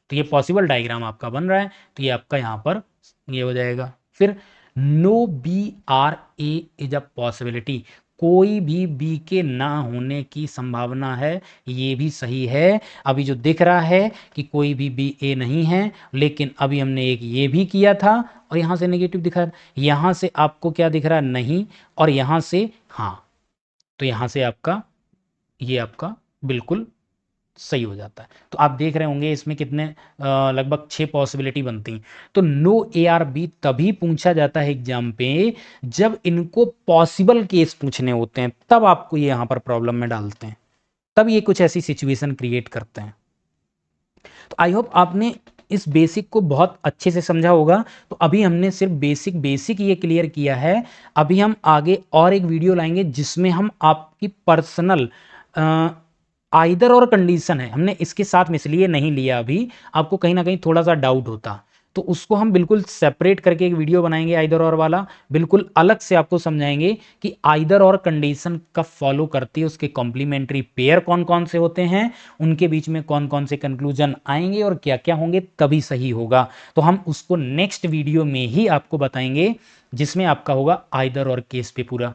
तो ये पॉसिबल डायग्राम आपका बन रहा है, तो ये आपका यहाँ पर ये हो जाएगा। फिर no B are A is a possibility, कोई भी बी के ना होने की संभावना है, ये भी सही है। अभी जो दिख रहा है कि कोई भी बी ए नहीं है, लेकिन अभी हमने एक ये भी किया था और यहाँ से नेगेटिव दिखा, यहाँ से आपको क्या दिख रहा है नहीं, और यहाँ से हाँ, तो यहाँ से आपका ये आपका बिल्कुल सही हो जाता है। तो आप देख रहे होंगे इसमें कितने लगभग 6 पॉसिबिलिटी बनती हैं। तो नो ए आर बी तभी पूछा जाता है एग्जाम पे जब इनको पॉसिबल केस पूछने होते हैं, तब आपको ये यहाँ पर प्रॉब्लम में डालते हैं, तब ये कुछ ऐसी सिचुएशन क्रिएट करते हैं। तो आई होप आपने इस बेसिक को बहुत अच्छे से समझा होगा। तो अभी हमने सिर्फ बेसिक ये क्लियर किया है, अभी हम आगे और एक वीडियो लाएंगे जिसमें हम आपकी पर्सनल आइदर और कंडीशन है, हमने इसके साथ में इसलिए नहीं लिया, अभी आपको कहीं ना कहीं थोड़ा सा डाउट होता, तो उसको हम बिल्कुल सेपरेट करके एक वीडियो बनाएंगे आइदर और वाला, बिल्कुल अलग से आपको समझाएंगे कि आइदर और कंडीशन कब फॉलो करती है, उसके कॉम्प्लीमेंट्री पेयर कौन कौन से होते हैं, उनके बीच में कौन कौन से कंक्लूजन आएंगे और क्या क्या होंगे तभी सही होगा। तो हम उसको नेक्स्ट वीडियो में ही आपको बताएंगे, जिसमें आपका होगा आइदर और केस पे पूरा,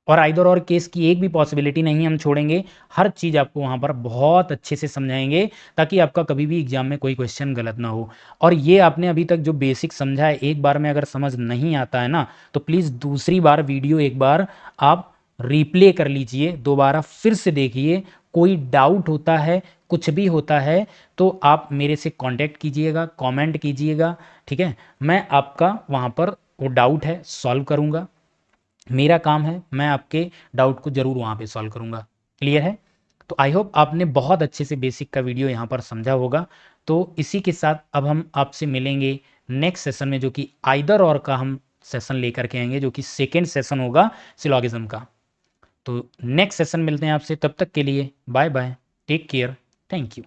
और आइदर और केस की एक भी पॉसिबिलिटी नहीं हम छोड़ेंगे, हर चीज़ आपको वहाँ पर बहुत अच्छे से समझाएंगे, ताकि आपका कभी भी एग्जाम में कोई क्वेश्चन गलत ना हो। और ये आपने अभी तक जो बेसिक समझा है, एक बार में अगर समझ नहीं आता है ना, तो प्लीज़ दूसरी बार वीडियो एक बार आप रिप्ले कर लीजिए, दोबारा फिर से देखिए, कोई डाउट होता है कुछ भी होता है तो आप मेरे से कांटेक्ट कीजिएगा, कमेंट कीजिएगा, ठीक है, मैं आपका वहाँ पर वो डाउट है सॉल्व करूँगा, मेरा काम है, मैं आपके डाउट को ज़रूर वहाँ पे सॉल्व करूँगा। क्लियर है? तो आई होप आपने बहुत अच्छे से बेसिक का वीडियो यहाँ पर समझा होगा। तो इसी के साथ अब हम आपसे मिलेंगे नेक्स्ट सेशन में, जो कि आइदर और का हम सेशन लेकर के आएंगे, जो कि सेकेंड सेशन होगा सिलॉगिज्म का। तो नेक्स्ट सेशन मिलते हैं आपसे, तब तक के लिए bye bye, take care, thank you.